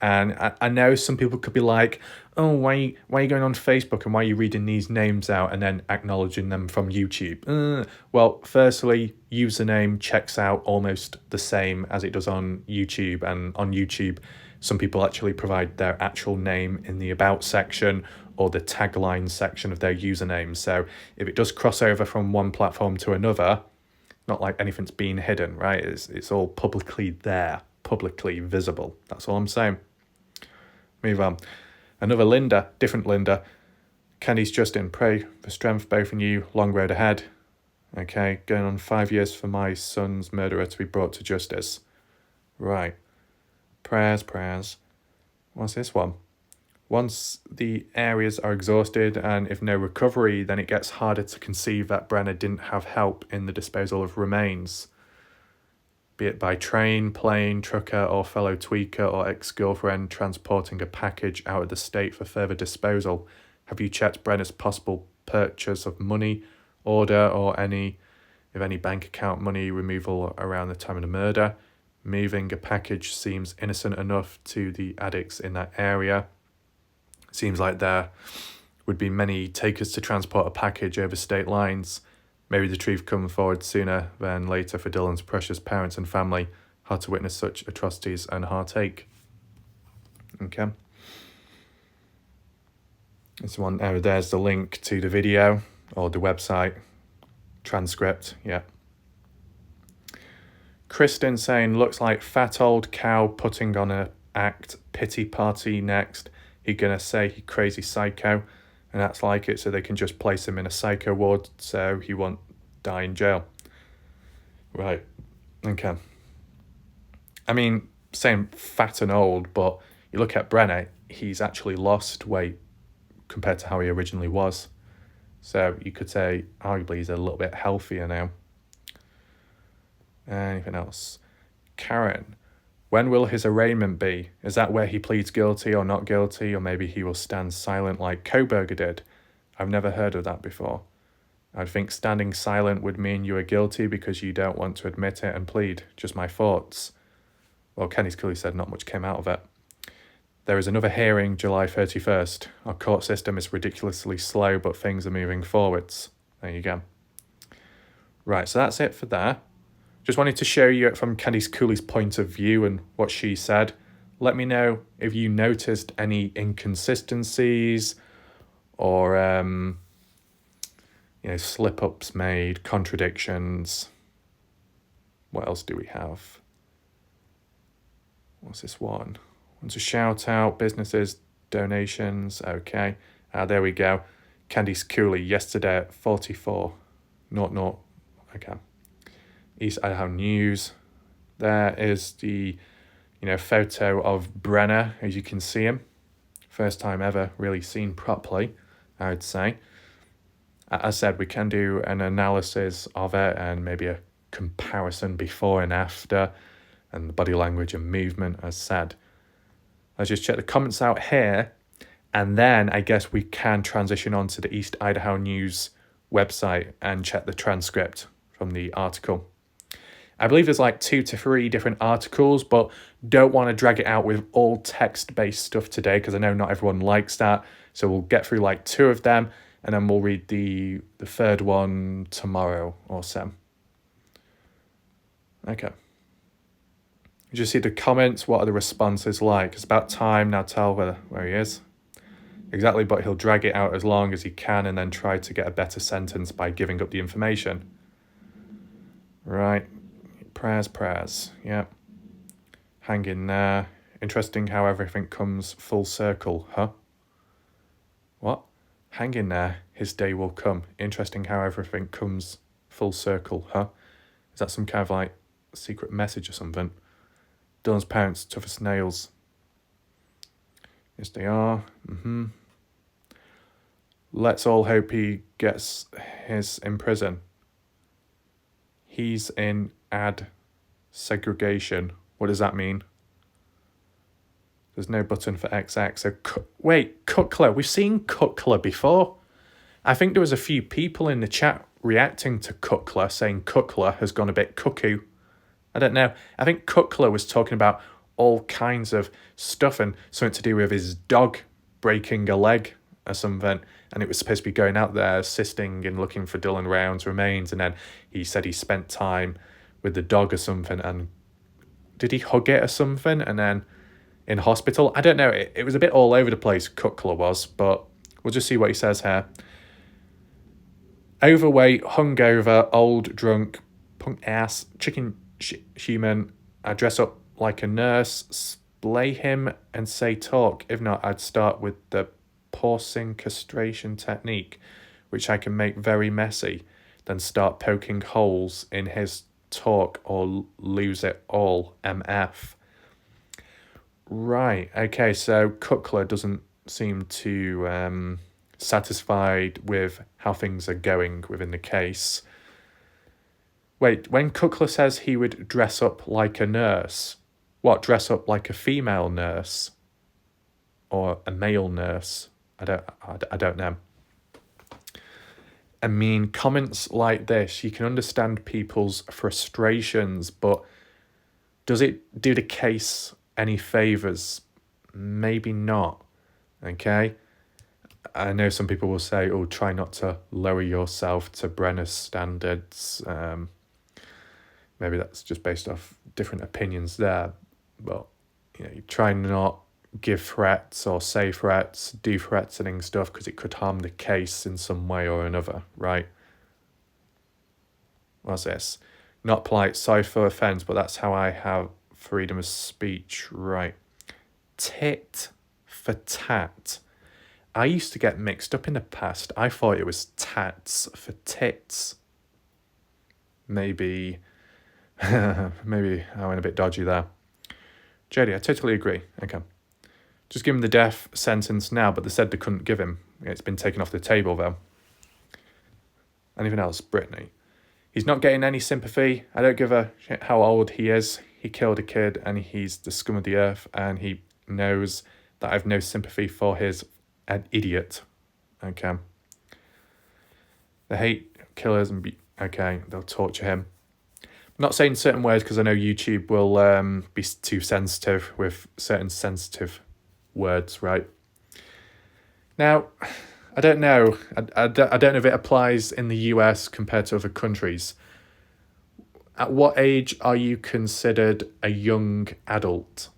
S1: And I know some people could be like, oh, why are you going on Facebook and why are you reading these names out and then acknowledging them from YouTube? Well, firstly, username checks out almost the same as it does on YouTube. And on YouTube, some people actually provide their actual name in the About section or the tagline section of their username. So if it does cross over from one platform to another, not like anything's being hidden, right? It's all publicly there, publicly visible. That's all I'm saying. Move on. Another Linda, different Linda. Candice Justin, pray for strength, both in you. Long road ahead. Okay, going on 5 years for my son's murderer to be brought to justice. Right. Prayers. What's this one? Once the areas are exhausted and if no recovery, then it gets harder to conceive that Brenner didn't have help in the disposal of remains. Be it by train, plane, trucker or fellow tweaker or ex-girlfriend transporting a package out of the state for further disposal. Have you checked Brenner's possible purchase of money, order or any bank account money removal around the time of the murder? Moving a package seems innocent enough to the addicts in that area. Seems like there would be many takers to transport a package over state lines. Maybe the truth comes forward sooner than later for Dylan's precious parents and family. Hard to witness such atrocities and heartache. Okay. This one, there's the link to the video or the website transcript. Yeah. Kristen saying, looks like fat old cow putting on a act, pity party next. He gonna say he crazy psycho, and that's like it, so they can just place him in a psycho ward so he won't die in jail. Right. Okay. I mean, saying fat and old, but you look at Brenner, he's actually lost weight compared to how he originally was. So you could say arguably he's a little bit healthier now. Anything else? Karen, when will his arraignment be? Is that where he pleads guilty or not guilty, or maybe he will stand silent like Koberger did? I've never heard of that before. I'd think standing silent would mean you are guilty because you don't want to admit it and plead. Just my thoughts. Well, Kenny's clearly said not much came out of it. There is another hearing July 31st. Our court system is ridiculously slow, but things are moving forwards. There you go. Right, so that's it for there. Just wanted to show you it from Candice Cooley's point of view and what she said. Let me know if you noticed any inconsistencies or slip-ups made, contradictions. What else do we have? What's this one? Want to shout out businesses, donations. Okay. There we go. Candice Cooley yesterday at 44. Not. Okay. East Idaho News. There is the, photo of Brenner, as you can see him. First time ever really seen properly, I would say. As I said, we can do an analysis of it and maybe a comparison before and after, and the body language and movement, as said. Let's just check the comments out here, and then I guess we can transition on to the East Idaho News website and check the transcript from the article. I believe there's like 2 to 3 different articles, but don't want to drag it out with all text-based stuff today because I know not everyone likes that. So we'll get through like 2 of them, and then we'll read the third one tomorrow or so. Okay. You just see the comments. What are the responses like? It's about time now. Tell where he is. Exactly, but he'll drag it out as long as he can and then try to get a better sentence by giving up the information. Right. Prayers. Yeah. Hang in there. Interesting how everything comes full circle, huh? What? Hang in there. His day will come. Interesting how everything comes full circle, huh? Is that some kind of like secret message or something? Dylan's parents, tough as nails. Yes, they are. Let's all hope he gets his in prison. He's in ad segregation. What does that mean? There's no button for XX. So, wait, Cutler. We've seen Cutler before. I think there was a few people in the chat reacting to Cutler, saying Cutler has gone a bit cuckoo. I don't know. I think Cutler was talking about all kinds of stuff and something to do with his dog breaking a leg or something. And it was supposed to be going out there assisting and looking for Dylan Round's remains. And then he said he spent time with the dog or something. And did he hug it or something? And then in hospital? I don't know. It was a bit all over the place, Cutler was. But we'll just see what he says here. Overweight, hungover, old, drunk, punk ass, chicken human. I dress up like a nurse, splay him and say talk. If not, I'd start with the porcine castration technique, which I can make very messy, then start poking holes in his talk or lose it all. MF. Right, okay, so Cutler doesn't seem too satisfied with how things are going within the case. Wait, when Cutler says he would dress up like a nurse, what, dress up like a female nurse? Or a male nurse? I don't know. I mean, comments like this, you can understand people's frustrations, but does it do the case any favours? Maybe not, okay? I know some people will say, oh, try not to lower yourself to Brenner's standards. Maybe that's just based off different opinions there. But you try not give threats or say threats, do threatening stuff because it could harm the case in some way or another, right? What's this? Not polite, sorry for offence, but that's how I have freedom of speech, right? Tit for tat. I used to get mixed up in the past. I thought it was tats for tits. Maybe I went a bit dodgy there. JD, I totally agree. Okay. Just give him the death sentence now, but they said they couldn't give him. It's been taken off the table, though. Anything else? Brittany. He's not getting any sympathy. I don't give a shit how old he is. He killed a kid, and he's the scum of the earth, and he knows that I've no sympathy for an idiot. Okay. They hate killers and they'll torture him. I'm not saying certain words because I know YouTube will be too sensitive with certain sensitive words, right? Now, I don't know. I don't know if it applies in the US compared to other countries. At what age are you considered a young adult?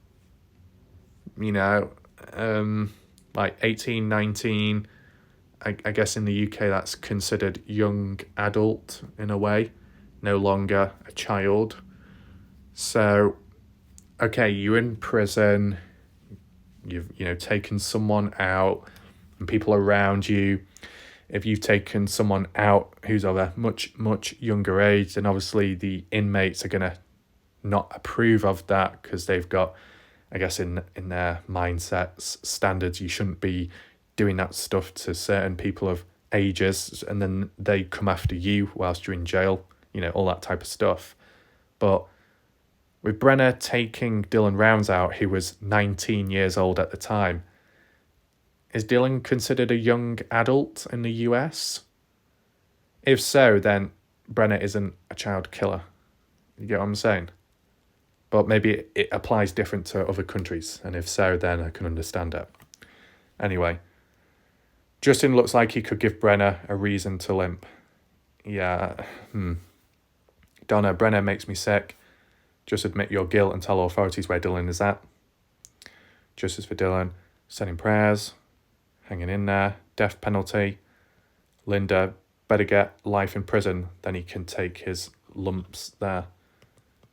S1: Like 18, 19. I guess in the UK that's considered young adult in a way. No longer a child. So, okay, you're in prison, you've taken someone out, and people around you, if you've taken someone out who's of a much, much younger age, then obviously the inmates are going to not approve of that because they've got, I guess in their mindsets, standards, you shouldn't be doing that stuff to certain people of ages, and then they come after you whilst you're in jail. All that type of stuff. But with Brenner taking Dylan Rounds out, who was 19 years old at the time, is Dylan considered a young adult in the US? If so, then Brenner isn't a child killer. You get what I'm saying? But maybe it applies different to other countries, and if so, then I can understand it. Anyway, Justin looks like he could give Brenner a reason to limp. Yeah, Donna, Brenner makes me sick. Just admit your guilt and tell authorities where Dylan is at. Justice for Dylan. Sending prayers. Hanging in there. Death penalty. Linda, better get life in prison, then he can take his lumps there.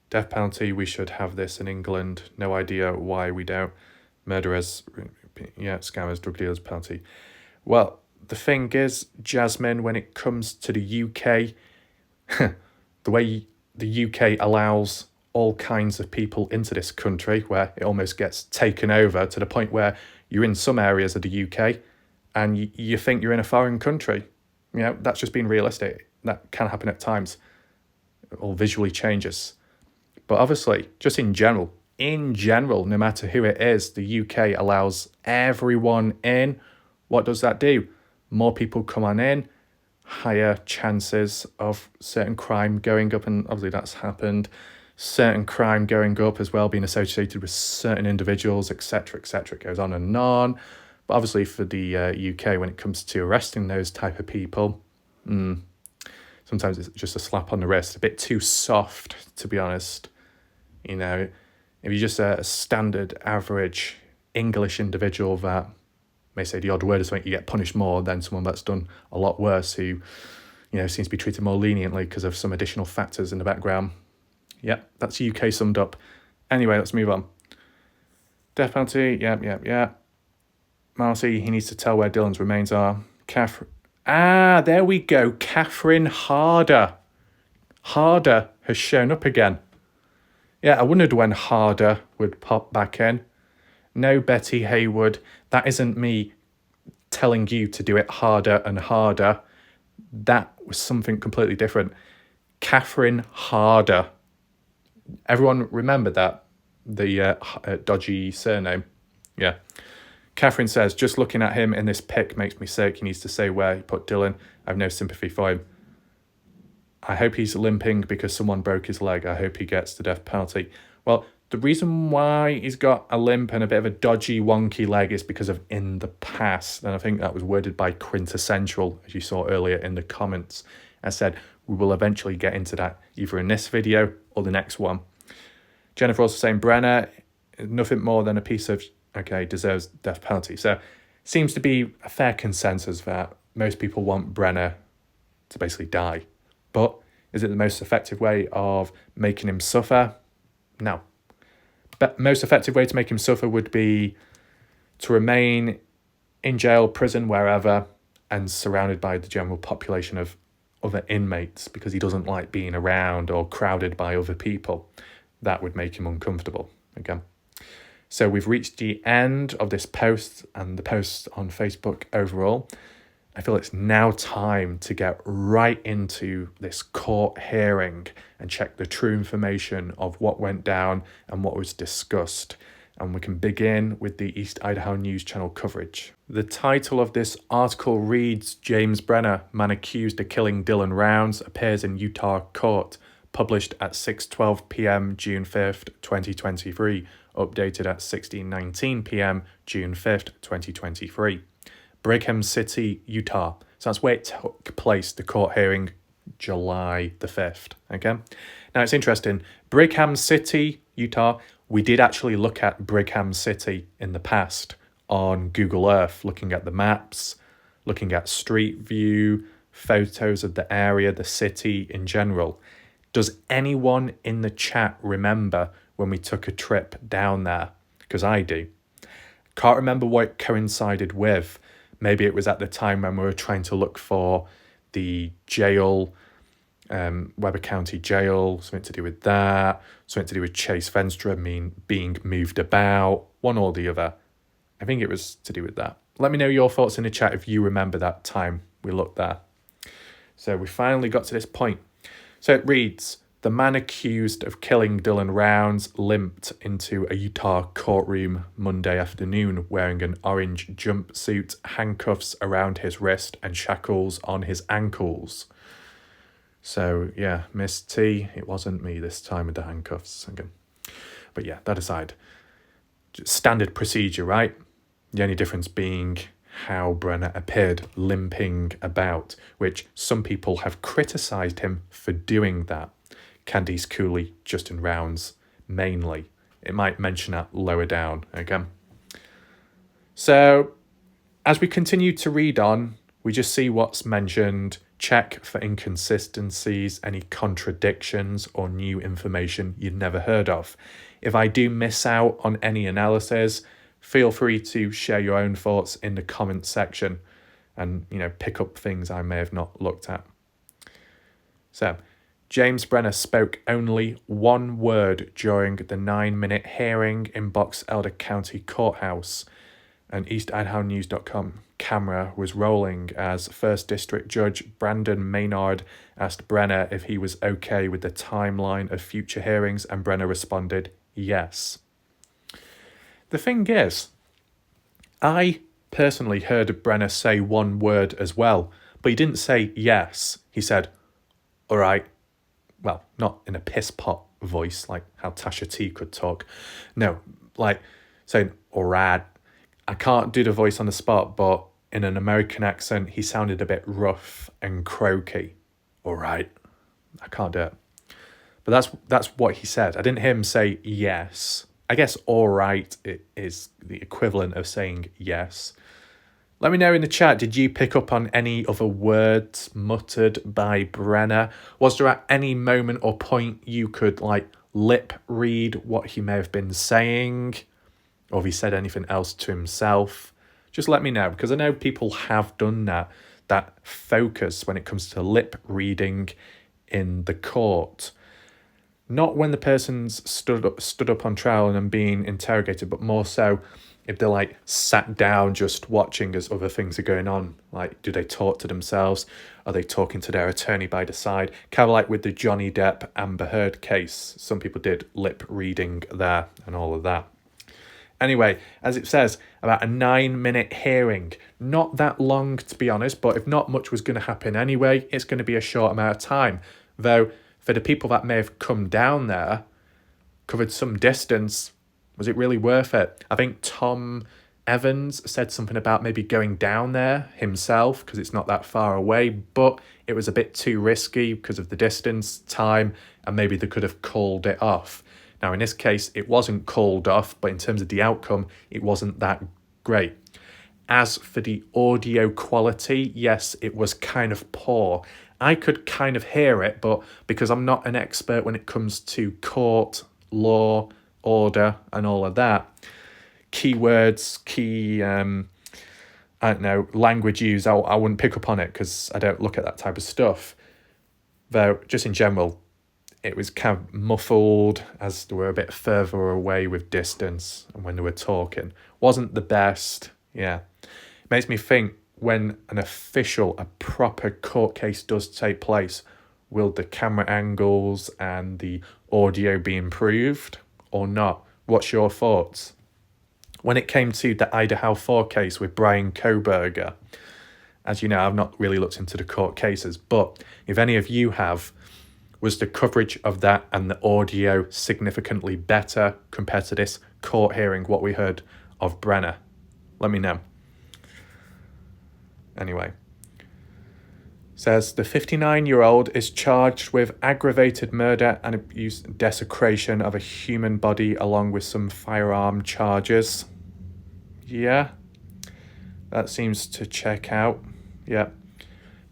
S1: Death penalty, we should have this in England. No idea why we don't. Murderers, scammers, drug dealers penalty. Well, the thing is, Jasmine, when it comes to the UK, the way the UK allows all kinds of people into this country, where it almost gets taken over to the point where you're in some areas of the UK and you think you're in a foreign country. That's just being realistic. That can happen at times. It all visually changes. But obviously, just in general, in general, no matter who it is, the UK allows everyone in. What does that do? More people come on in, higher chances of certain crime going up, and obviously that's happened. Certain crime going up as well, being associated with certain individuals, etc., etc. It goes on and on. But obviously for the UK, when it comes to arresting those type of people, sometimes it's just a slap on the wrist, a bit too soft, to be honest. You know, if you're just a standard, average English individual that may say the odd word or something, you get punished more than someone that's done a lot worse who, you know, seems to be treated more leniently because of some additional factors in the background. Yep, that's UK summed up. Anyway, let's move on. Death penalty, yep. Marcy, he needs to tell where Dylan's remains are. There we go. Catherine Harder. Harder has shown up again. Yeah, I wondered when Harder would pop back in. No, Betty Haywood, that isn't me telling you to do it harder and harder. That was something completely different. Catherine Harder. Everyone remember that? The dodgy surname. Yeah. Catherine says, just looking at him in this pic makes me sick. He needs to say where he put Dylan. I have no sympathy for him. I hope he's limping because someone broke his leg. I hope he gets the death penalty. Well, the reason why he's got a limp and a bit of a dodgy, wonky leg is because of in the past. And I think that was worded by Quintessential, as you saw earlier in the comments. I said, we will eventually get into that either in this video or the next one. Jennifer also saying, Brenner, nothing more than a piece of, deserves death penalty. So seems to be a fair consensus that most people want Brenner to basically die. But is it the most effective way of making him suffer? No. But most effective way to make him suffer would be to remain in jail, prison, wherever, and surrounded by the general population of other inmates because he doesn't like being around or crowded by other people. That would make him uncomfortable again. So we've reached the end of this post and the post on Facebook overall. I feel it's now time to get right into this court hearing and check the true information of what went down and what was discussed. And we can begin with the East Idaho News Channel coverage. The title of this article reads, James Brenner, man accused of killing Dylan Rounds, appears in Utah court. Published at 6:12 p.m. June 5th, 2023. Updated at 16:19 p.m. June 5th, 2023. Brigham City, Utah. So that's where it took place, the court hearing, July the 5th. Okay. Now it's interesting. Brigham City, Utah. We did actually look at Brigham City in the past on Google Earth, looking at the maps, looking at Street View, photos of the area, the city in general. Does anyone in the chat remember when we took a trip down there? Because I do. Can't remember what it coincided with. Maybe it was at the time when we were trying to look for the jail, Weber County Jail, something to do with that, something to do with Chase Venstra being moved about, one or the other. I think it was to do with that. Let me know your thoughts in the chat if you remember that time we looked there. So we finally got to this point. So it reads, the man accused of killing Dylan Rounds limped into a Utah courtroom Monday afternoon wearing an orange jumpsuit, handcuffs around his wrist and shackles on his ankles. So yeah, Miss T, it wasn't me this time with the handcuffs again. But yeah, that aside, standard procedure, right? The only difference being how Brenner appeared limping about, which some people have criticised him for doing that. Candice Cooley, Justin Rounds, mainly. It might mention that lower down, okay? So, as we continue to read on, we just see what's mentioned, check for inconsistencies, any contradictions or new information you'd never heard of. If I do miss out on any analysis, feel free to share your own thoughts in the comment section and, pick up things I may have not looked at. So, James Brenner spoke only one word during the 9-minute hearing in Box Elder County Courthouse. An EastIdahoNews.com camera was rolling as 1st District Judge Brandon Maynard asked Brenner if he was okay with the timeline of future hearings, and Brenner responded, yes. The thing is, I personally heard Brenner say one word as well, but he didn't say yes. He said, all right. Well, not in a piss pot voice like how Tasha T could talk. No, like saying, all right. I can't do the voice on the spot, but in an American accent, he sounded a bit rough and croaky. All right. I can't do it. But that's what he said. I didn't hear him say yes. I guess all right is the equivalent of saying yes. Let me know in the chat, did you pick up on any other words muttered by Brenner? Was there at any moment or point you could like lip read what he may have been saying? Or if he said anything else to himself? Just let me know, because I know people have done that focus when it comes to lip reading in the court. Not when the person's stood up on trial and being interrogated, but more so if they're like sat down just watching as other things are going on. Like, do they talk to themselves? Are they talking to their attorney by the side? Kind of like with the Johnny Depp Amber Heard case. Some people did lip reading there and all of that. Anyway, as it says, about a 9-minute hearing. Not that long, to be honest, but if not much was going to happen anyway, it's going to be a short amount of time. Though, for the people that may have come down there, covered some distance, was it really worth it? I think Tom Evans said something about maybe going down there himself because it's not that far away, but it was a bit too risky because of the distance, time, and maybe they could have called it off. Now, in this case, it wasn't called off, but in terms of the outcome, it wasn't that great. As for the audio quality, yes, it was kind of poor. I could kind of hear it, but because I'm not an expert when it comes to court, law, order, and all of that, keywords, language use, I wouldn't pick up on it because I don't look at that type of stuff. Though, just in general, it was kind of muffled as they were a bit further away with distance and when they were talking. Wasn't the best, yeah. Makes me think, when a proper court case does take place, will the camera angles and the audio be improved or not? What's your thoughts? When it came to the Idaho 4 case with Brian Koberger, as you know, I've not really looked into the court cases, but if any of you have, was the coverage of that and the audio significantly better compared to this court hearing, what we heard of Brenner? Let me know. Anyway, says the 59-year-old is charged with aggravated murder and abuse and desecration of a human body along with some firearm charges. Yeah, that seems to check out. Yeah.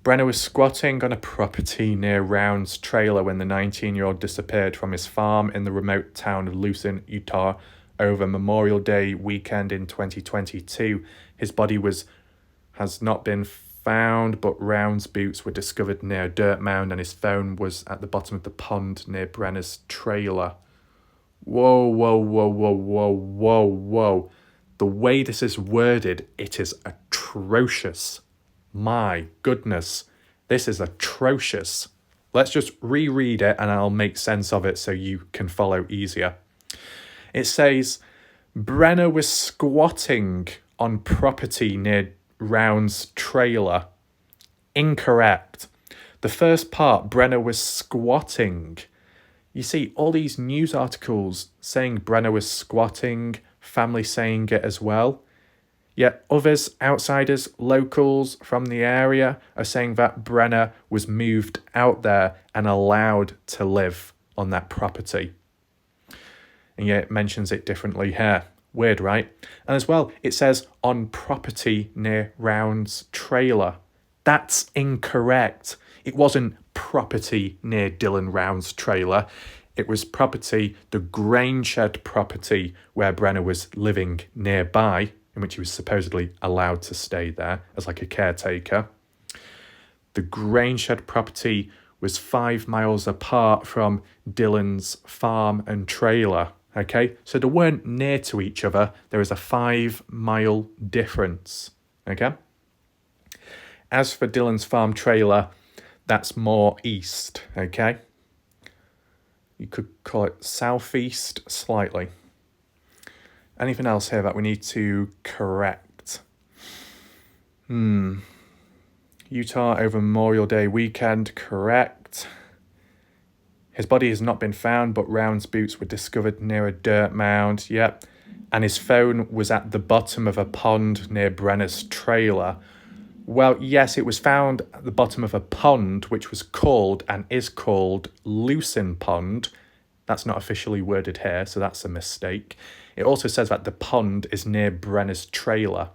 S1: Brenner was squatting on a property near Round's trailer when the 19-year-old disappeared from his farm in the remote town of Lucin, Utah, over Memorial Day weekend in 2022. His body has not been found, but Round's boots were discovered near a dirt mound and his phone was at the bottom of the pond near Brenner's trailer. Whoa, whoa, whoa, whoa, whoa, whoa, whoa. The way this is worded, it is atrocious. My goodness, this is atrocious. Let's just reread it and I'll make sense of it so you can follow easier. It says, Brenner was squatting on property near Round's trailer. Incorrect. The first part, Brenner was squatting. You see, all these news articles saying Brenner was squatting, family saying it as well. Yet others, outsiders, locals from the area are saying that Brenner was moved out there and allowed to live on that property. And yet it mentions it differently here. Weird, right? And as well, it says on property near Round's trailer. That's incorrect. It wasn't property near Dylan Round's trailer. It was property, the grain shed property where Brenner was living nearby, in which he was supposedly allowed to stay there as like a caretaker. The grain shed property was 5 miles apart from Dylan's farm and trailer. Okay, so they weren't near to each other. There was a 5-mile difference. Okay. As for Dylan's farm trailer, that's more east. Okay. You could call it southeast slightly. Anything else here that we need to correct? Utah over Memorial Day weekend, correct. His body has not been found, but Round's boots were discovered near a dirt mound, yep. And his phone was at the bottom of a pond near Brenner's trailer. Well, yes, it was found at the bottom of a pond, which was called and is called Lucin Pond. That's not officially worded here, so that's a mistake. It also says that the pond is near Brenner's trailer.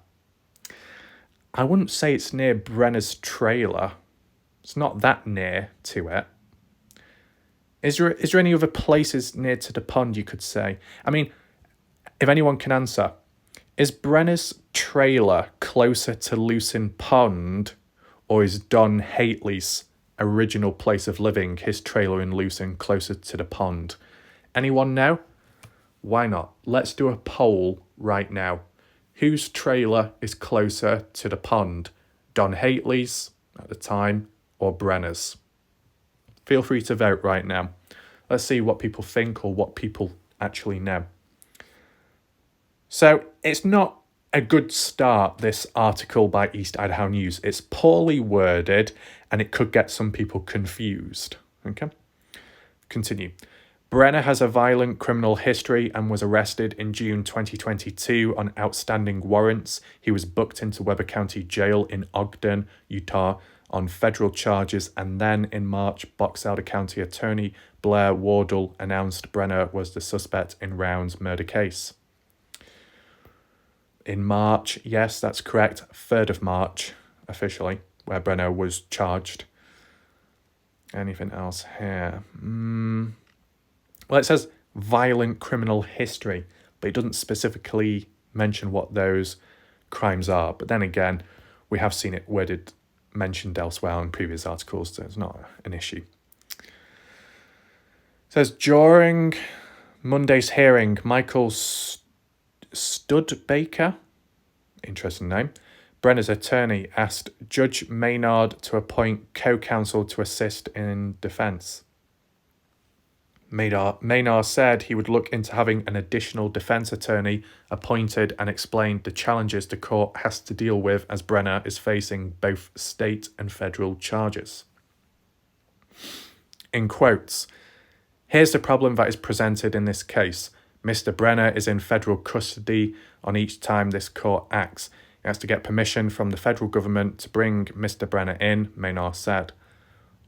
S1: I wouldn't say it's near Brenner's trailer. It's not that near to it. Is there any other places near to the pond you could say? I mean, if anyone can answer, is Brenner's trailer closer to Lucin Pond, or is Don Hately's original place of living, his trailer in Lucin, closer to the pond? Anyone know? Why not? Let's do a poll right now. Whose trailer is closer to the pond? Don Hately's at the time, or Brenner's? Feel free to vote right now. Let's see what people think or what people actually know. So it's not a good start, this article by East Idaho News. It's poorly worded and it could get some people confused. Okay, continue. Brenner has a violent criminal history and was arrested in June 2022 on outstanding warrants. He was booked into Weber County Jail in Ogden, Utah, on federal charges, and then in March, Box Elder County Attorney Blair Wardle announced Brenner was the suspect in Round's murder case. In March, yes, that's correct, 3rd of March, officially, where Brenner was charged. Anything else here? Well, it says violent criminal history, but it doesn't specifically mention what those crimes are. But then again, we have seen it worded, mentioned elsewhere in previous articles, so it's not an issue. It says, during Monday's hearing, Michael Studbaker, interesting name, Brenner's attorney asked Judge Maynard to appoint co-counsel to assist in defence. Maynard said he would look into having an additional defence attorney appointed and explained the challenges the court has to deal with as Brenner is facing both state and federal charges. In quotes, here's the problem that is presented in this case. Mr. Brenner is in federal custody on each time this court acts. He has to get permission from the federal government to bring Mr. Brenner in, Maynard said.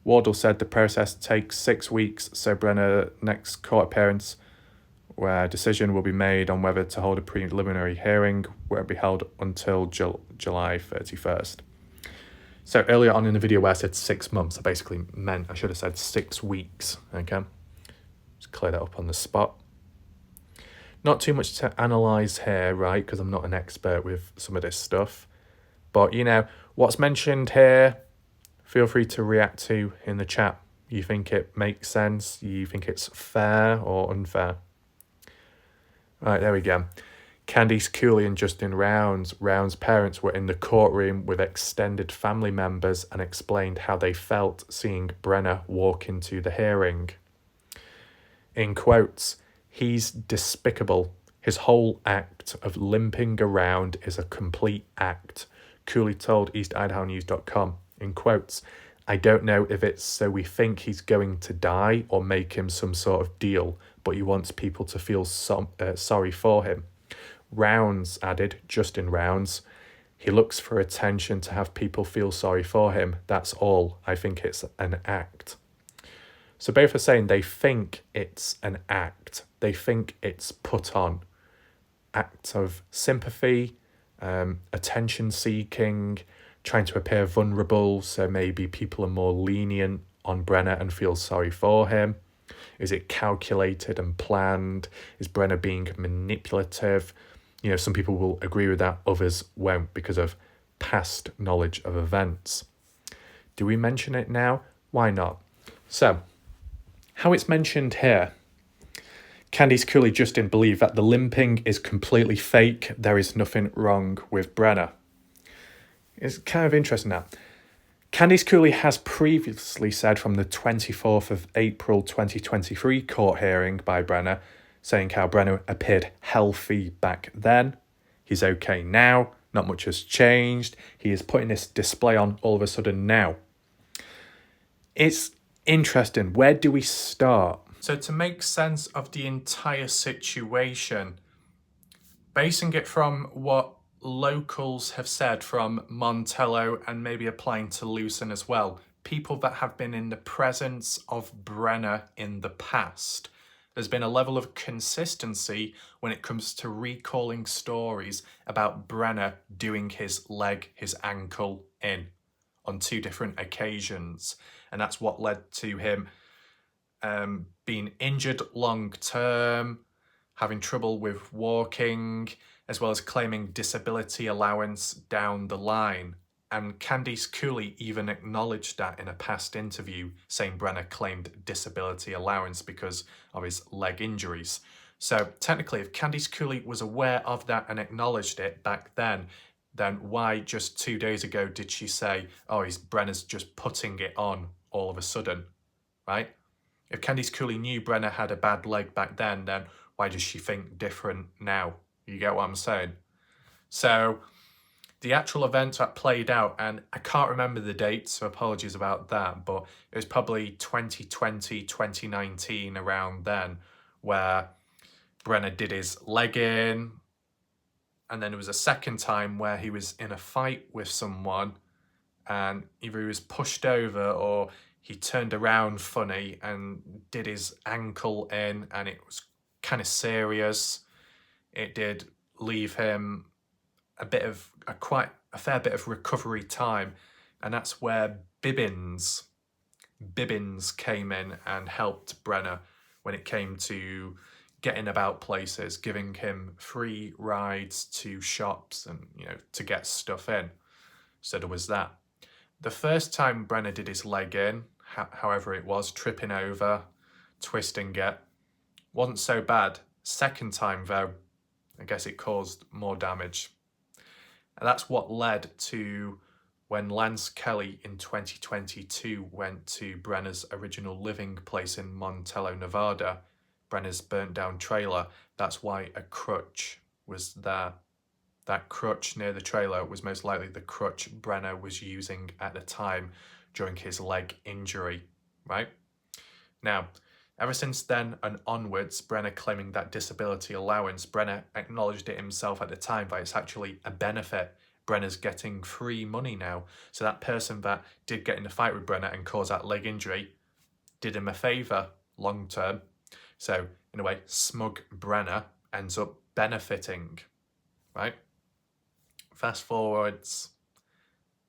S1: Wardle said the process takes 6 weeks, so Brenner's next court appearance, where a decision will be made on whether to hold a preliminary hearing, won't be held until July 31st. So earlier on in the video where I said 6 months, I basically meant I should have said 6 weeks, okay? Just clear that up on the spot. Not too much to analyse here, right, because I'm not an expert with some of this stuff. But, you know, what's mentioned here, feel free to react to in the chat. You think it makes sense? You think it's fair or unfair? Right, there we go. Candice Cooley and Justin Round's parents were in the courtroom with extended family members and explained how they felt seeing Brenner walk into the hearing. In quotes, he's despicable. His whole act of limping around is a complete act, Cooley told EastIdahoNews.com. In quotes, I don't know if it's so we think he's going to die or make him some sort of deal, but he wants people to feel sorry for him. Rounds added, Justin Rounds, he looks for attention to have people feel sorry for him. That's all. I think it's an act. So both are saying they think it's an act. They think it's put on. Act of sympathy, attention seeking, trying to appear vulnerable, so maybe people are more lenient on Brenner and feel sorry for him. Is it calculated and planned? Is Brenner being manipulative? You know, some people will agree with that, others won't because of past knowledge of events. Do we mention it now? Why not? So, how it's mentioned here, Candice Cooley Justin believe that the limping is completely fake. There is nothing wrong with Brenner. It's kind of interesting now. Candice Cooley has previously said from the 24th of April 2023 court hearing by Brenner saying how Brenner appeared healthy back then. He's okay now. Not much has changed. He is putting this display on all of a sudden now. It's interesting. Where do we start? So to make sense of the entire situation, basing it from what locals have said from Montello and maybe applying to Lucen as well, people that have been in the presence of Brenner in the past, there's been a level of consistency when it comes to recalling stories about Brenner doing his leg, his ankle in on 2 different occasions. And that's what led to him being injured long term, having trouble with walking, as well as claiming disability allowance down the line. And Candice Cooley even acknowledged that in a past interview, saying Brenner claimed disability allowance because of his leg injuries. So technically, if Candice Cooley was aware of that and acknowledged it back then why just 2 days ago did she say, oh, Brenner's just putting it on all of a sudden, right? If Candice Cooley knew Brenner had a bad leg back then why does she think different now? You get what I'm saying? So the actual event that played out, and I can't remember the date, so apologies about that, but it was probably 2020, 2019, around then, where Brenner did his leg in, and then there was a second time where he was in a fight with someone, and either he was pushed over or he turned around funny and did his ankle in, and it was kind of serious. It did leave him quite a fair bit of recovery time, and that's where Bibbins came in and helped Brenner when it came to getting about places, giving him free rides to shops and to get stuff in. So there was that. The first time Brenner did his leg in, however it was, tripping over, twisting it, wasn't so bad. Second time though, I guess it caused more damage. And that's what led to when Lance Kelly in 2022 went to Brenner's original living place in Montello, Nevada, Brenner's burnt down trailer. That's why a crutch was there. That crutch near the trailer was most likely the crutch Brenner was using at the time during his leg injury, right? Now, ever since then and onwards, Brenner claiming that disability allowance, Brenner acknowledged it himself at the time that it's actually a benefit. Brenner's getting free money now. So that person that did get in a fight with Brenner and cause that leg injury did him a favour long term. So in a way, smug Brenner ends up benefiting, right? Fast forwards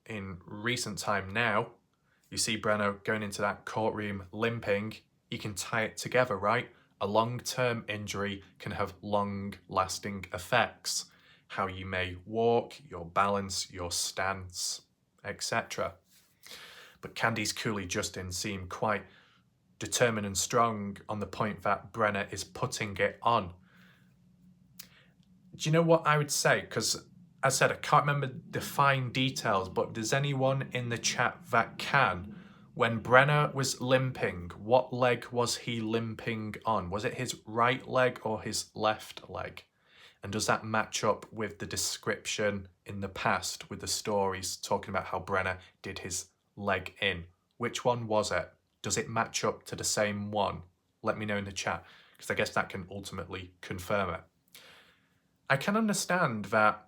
S1: in recent time now, you see Brenner going into that courtroom limping. You can tie it together, right? A long-term injury can have long-lasting effects. How you may walk, your balance, your stance, etc. But Candice Cooley Justin seemed quite determined and strong on the point that Brenner is putting it on. Do you know what I would say? Because as I said, I can't remember the fine details, but does anyone in the chat that can? When Brenner was limping, what leg was he limping on? Was it his right leg or his left leg? And does that match up with the description in the past with the stories talking about how Brenner did his leg in? Which one was it? Does it match up to the same one? Let me know in the chat, because I guess that can ultimately confirm it. I can understand that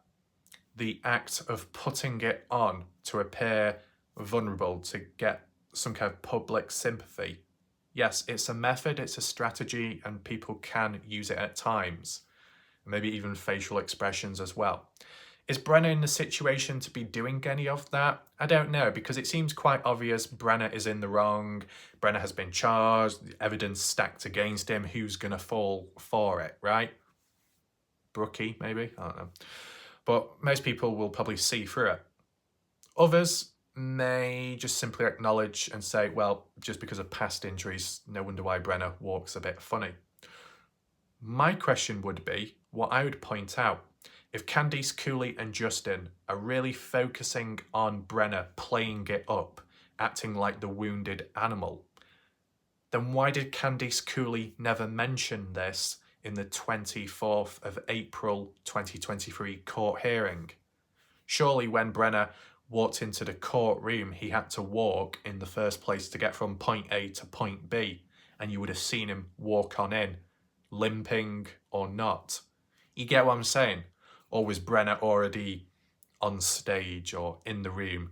S1: the act of putting it on to appear vulnerable, to get some kind of public sympathy. Yes, it's a method, it's a strategy, and people can use it at times. Maybe even facial expressions as well. Is Brenner in the situation to be doing any of that? I don't know, because it seems quite obvious Brenner is in the wrong. Brenner has been charged, evidence stacked against him. Who's going to fall for it, right? Brookie, maybe? I don't know. But most people will probably see through it. Others may just simply acknowledge and say, well, just because of past injuries, no wonder why Brenner walks a bit funny. My question would be, what I would point out, if Candice Cooley and Justin are really focusing on Brenner playing it up, acting like the wounded animal, then why did Candice Cooley never mention this in the 24th of April 2023 court hearing? Surely when Brenner walked into the courtroom, he had to walk in the first place to get from point A to point B, and you would have seen him walk on in, limping or not. You get what I'm saying? Or was Brenner already on stage or in the room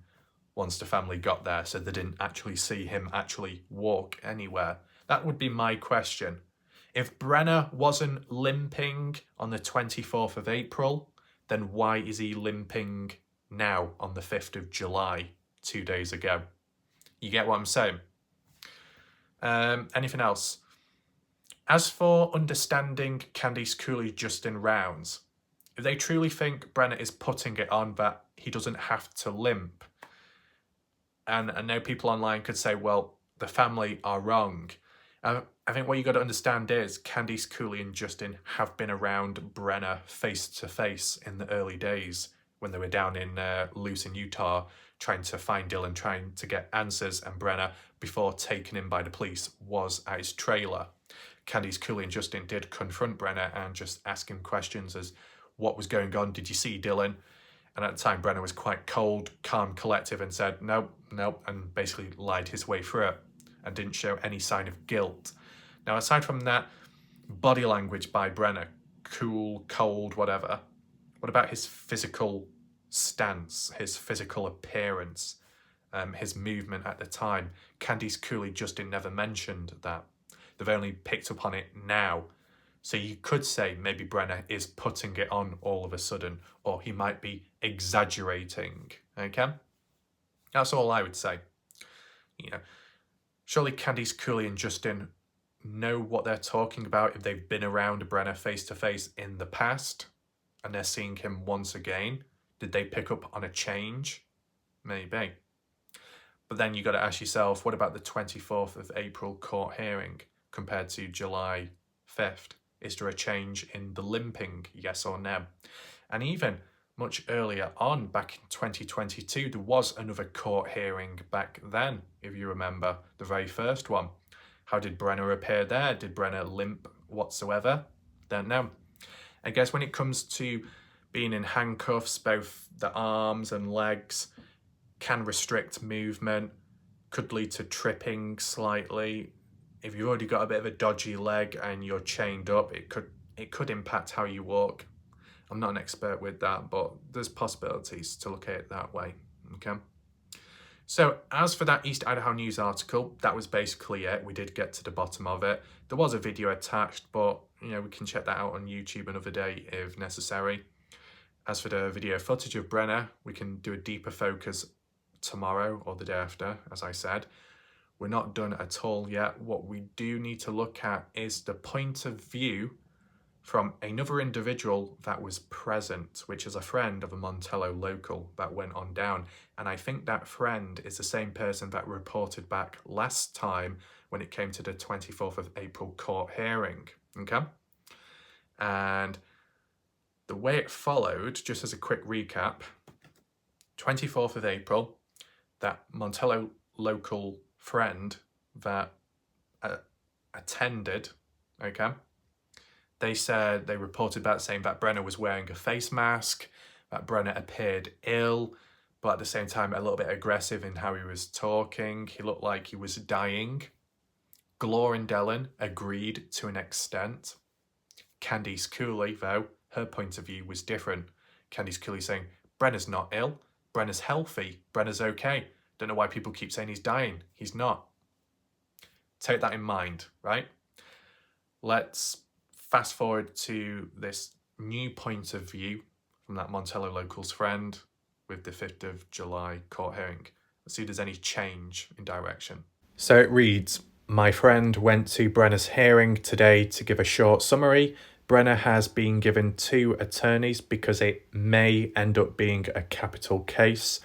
S1: once the family got there, so they didn't actually see him actually walk anywhere? That would be my question. If Brenner wasn't limping on the 24th of April, then why is he limping now on the 5th of July, 2 days ago? You get what I'm saying? Anything else? As for understanding Candice Cooley Justin rounds, if they truly think Brenner is putting it on that he doesn't have to limp, and I know people online could say, well, the family are wrong. I think what you got to understand is Candice Cooley and Justin have been around Brenner face to face in the early days when they were down in Lucin, Utah, trying to find Dylan, trying to get answers, and Brenner, before taken in by the police, was at his trailer. Candice Cooley and Justin did confront Brenner and just ask him questions as what was going on. Did you see Dylan? And at the time, Brenner was quite cold, calm, collective, and said, nope, and basically lied his way through it and didn't show any sign of guilt. Now, aside from that, body language by Brenner, cool, cold, whatever, what about his physical stance, his physical appearance, his movement at the time? Candice Cooley Justin never mentioned that. They've only picked up on it now. So you could say maybe Brenner is putting it on all of a sudden, or he might be exaggerating, okay? That's all I would say. You know, surely Candice Cooley and Justin know what they're talking about if they've been around Brenner face to face in the past and they're seeing him once again. Did they pick up on a change? Maybe. But then you got to ask yourself, what about the 24th of April court hearing compared to July 5th? Is there a change in the limping, yes or no? And even much earlier on, back in 2022, there was another court hearing back then, if you remember, the very first one. How did Brenner appear there? Did Brenner limp whatsoever? Don't know. I guess when it comes to being in handcuffs, both the arms and legs can restrict movement, could lead to tripping slightly. If you've already got a bit of a dodgy leg and you're chained up, it could impact how you walk. I'm not an expert with that, but there's possibilities to look at it that way, okay? So as for that East Idaho News article, that was basically it. We did get to the bottom of it. There was a video attached, but we can check that out on YouTube another day if necessary. As for the video footage of Brenner, we can do a deeper focus tomorrow or the day after, as I said. We're not done at all yet. What we do need to look at is the point of view from another individual that was present, which is a friend of a Montello local that went on down. And I think that friend is the same person that reported back last time when it came to the 24th of April court hearing, okay? And the way it followed, just as a quick recap, 24th of April, that Montello local friend that attended, okay, they reported back saying that Brenner was wearing a face mask, that Brenner appeared ill, but at the same time a little bit aggressive in how he was talking. He looked like he was dying. Glor and Dylan agreed to an extent. Candice Cooley, though, her point of view was different. Candice Cooley saying, Brenner's not ill, Brenner's healthy, Brenner's okay. Don't know why people keep saying he's dying. He's not. Take that in mind, right? Let's fast forward to this new point of view from that Montello local's friend with the 5th of July court hearing. Let's see if there's any change in direction. So it reads, my friend went to Brenner's hearing today to give a short summary. Brenner has been given 2 attorneys because it may end up being a capital case.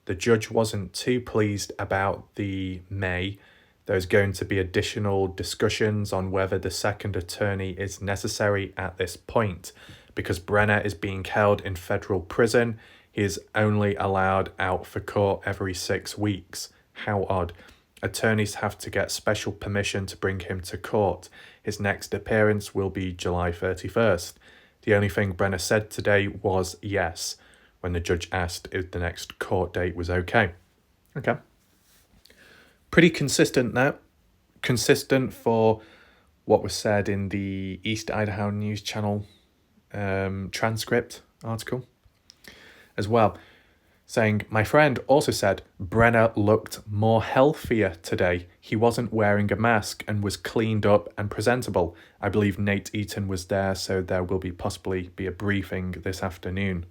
S1: The judge wasn't too pleased about the may. There's going to be additional discussions on whether the second attorney is necessary at this point. Because Brenner is being held in federal prison, he is only allowed out for court every 6 weeks. How odd. Attorneys have to get special permission to bring him to court. His next appearance will be July 31st. The only thing Brenner said today was yes, when the judge asked if the next court date was okay. Okay. Pretty consistent now. Consistent for what was said in the East Idaho News Channel transcript article as well, saying, my friend also said Brenner looked more healthier today. He wasn't wearing a mask and was cleaned up and presentable. I believe Nate Eaton was there, so there will possibly be a briefing this afternoon.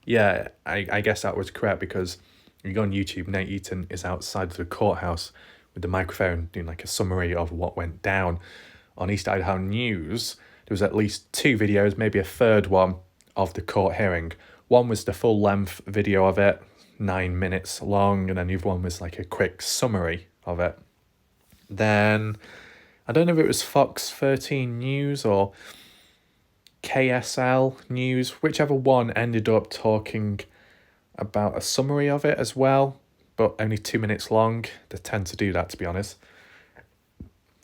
S1: Yeah, I guess that was correct, because you go on YouTube, Nate Eaton is outside the courthouse with the microphone doing like a summary of what went down. On East Idaho News, there was at least 2 videos, maybe a third one, of the court hearing. One was the full-length video of it, 9 minutes long, and then the other one was like a quick summary of it. Then, I don't know if it was Fox 13 News or KSL News, whichever one ended up talking about a summary of it as well, but only 2 minutes long. They tend to do that, to be honest.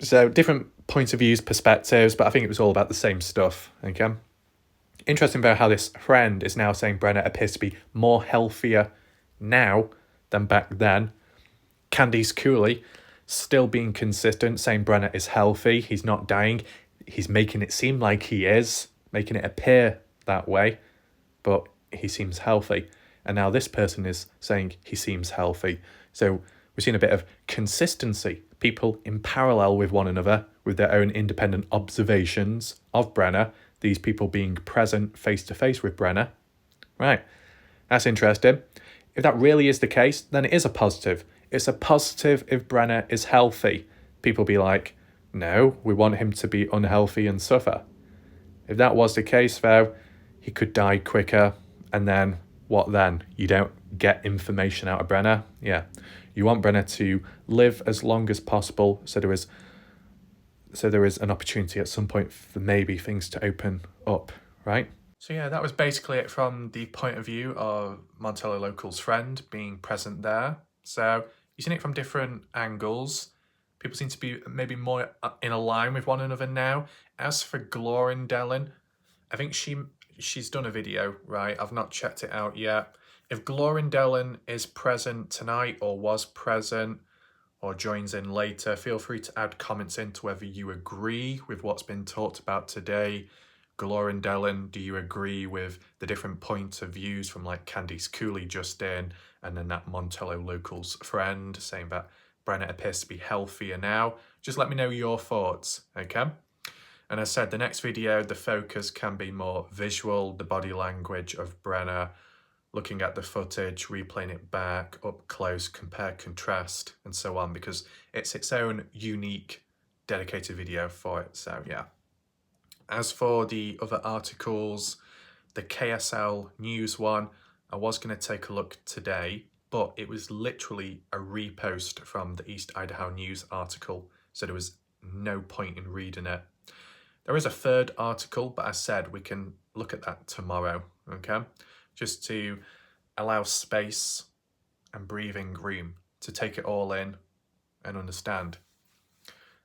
S1: So different points of views, perspectives, but I think it was all about the same stuff. Okay. Interesting about how this friend is now saying Brenner appears to be more healthier now than back then. Candice Cooley still being consistent, saying Brenner is healthy, he's not dying. He's making it seem like he is, making it appear that way, but he seems healthy. And now this person is saying he seems healthy. So we've seen a bit of consistency. People in parallel with one another, with their own independent observations of Brenner. These people being present face-to-face with Brenner. Right, that's interesting. If that really is the case, then it is a positive. It's a positive if Brenner is healthy. People be like, no, we want him to be unhealthy and suffer. If that was the case, though, he could die quicker, and then what then? You don't get information out of Brenner? Yeah. You want Brenner to live as long as possible, so there is an opportunity at some point for maybe things to open up, right? So yeah, that was basically it from the point of view of Montello Local's friend being present there. So you've seen it from different angles. People seem to be maybe more in a line with one another now. As for Glorindellen, I think she's done a video, right? I've not checked it out yet. If Glorindellen is present tonight or was present or joins in later, feel free to add comments into whether you agree with what's been talked about today. Glorindellen, do you agree with the different points of views from like Candice Cooley just in, and then that Montello Local's friend saying that Brenner appears to be healthier now? Just let me know your thoughts, okay? And as I said, the next video, the focus can be more visual, the body language of Brenner, looking at the footage, replaying it back, up close, compare, contrast, and so on, because it's its own unique, dedicated video for it, so yeah. As for the other articles, the KSL News one, I was going to take a look today, but it was literally a repost from the East Idaho News article, so there was no point in reading it. There is a third article, but as said, we can look at that tomorrow, okay? Just to allow space and breathing room to take it all in and understand.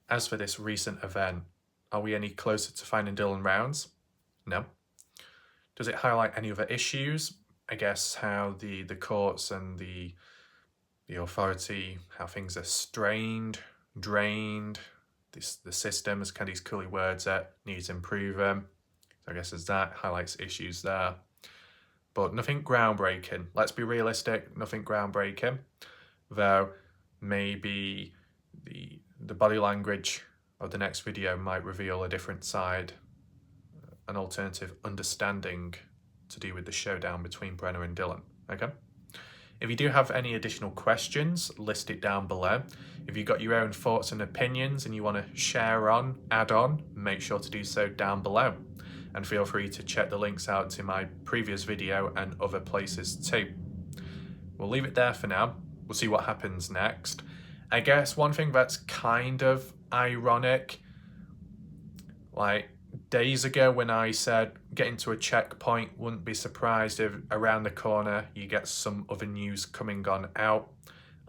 S1: As for this recent event, are we any closer to finding Dylan Rounds? No. Does it highlight any other issues? I guess how the courts and the authority, how things are strained, drained, the system, as Candice Cooley words it, needs improving. So I guess as that highlights issues there. But nothing groundbreaking. Let's be realistic, nothing groundbreaking. Though maybe the body language of the next video might reveal a different side, an alternative understanding to do with the showdown between Brenner and Dylan, okay? If you do have any additional questions, list it down below. If you've got your own thoughts and opinions and you want to share on, add on, make sure to do so down below. And feel free to check the links out to my previous video and other places too. We'll leave it there for now. We'll see what happens next. I guess one thing that's kind of ironic, like days ago when I said getting to a checkpoint, wouldn't be surprised if around the corner you get some other news coming on out.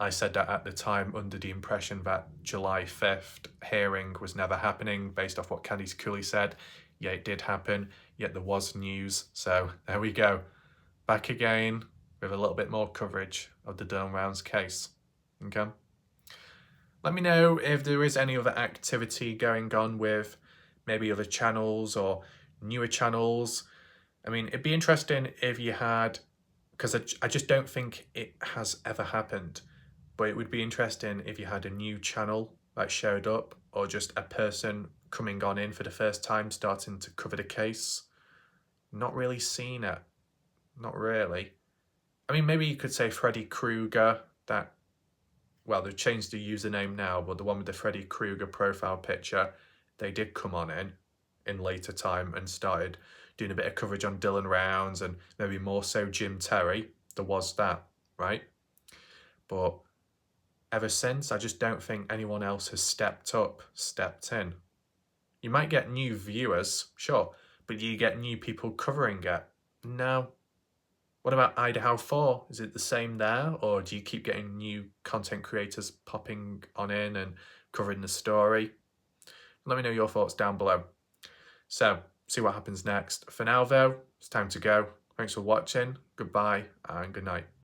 S1: I said that at the time under the impression that July 5th hearing was never happening based off what Candice Cooley said. Yeah, it did happen, yet there was news. So there we go. Back again with a little bit more coverage of the Dylan Rounds case. Okay. Let me know if there is any other activity going on with maybe other channels or newer channels. I mean, it'd be interesting if you had, because I just don't think it has ever happened, but it would be interesting if you had a new channel that showed up, or just a person coming on in for the first time starting to cover the case. Not really seen it. Not really. I mean, maybe you could say Freddy Krueger, that, well, they've changed the username now, but the one with the Freddy Krueger profile picture, they did come on in later time and started doing a bit of coverage on Dylan Rounds, and maybe more so Jim Terry. There was that, right? But ever since, I just don't think anyone else has stepped up, stepped in. You might get new viewers, sure, but do you get new people covering it? No. What about Idaho 4? Is it the same there? Or do you keep getting new content creators popping on in and covering the story? Let me know your thoughts down below. So, see what happens next. For now though, it's time to go. Thanks for watching, goodbye and good night.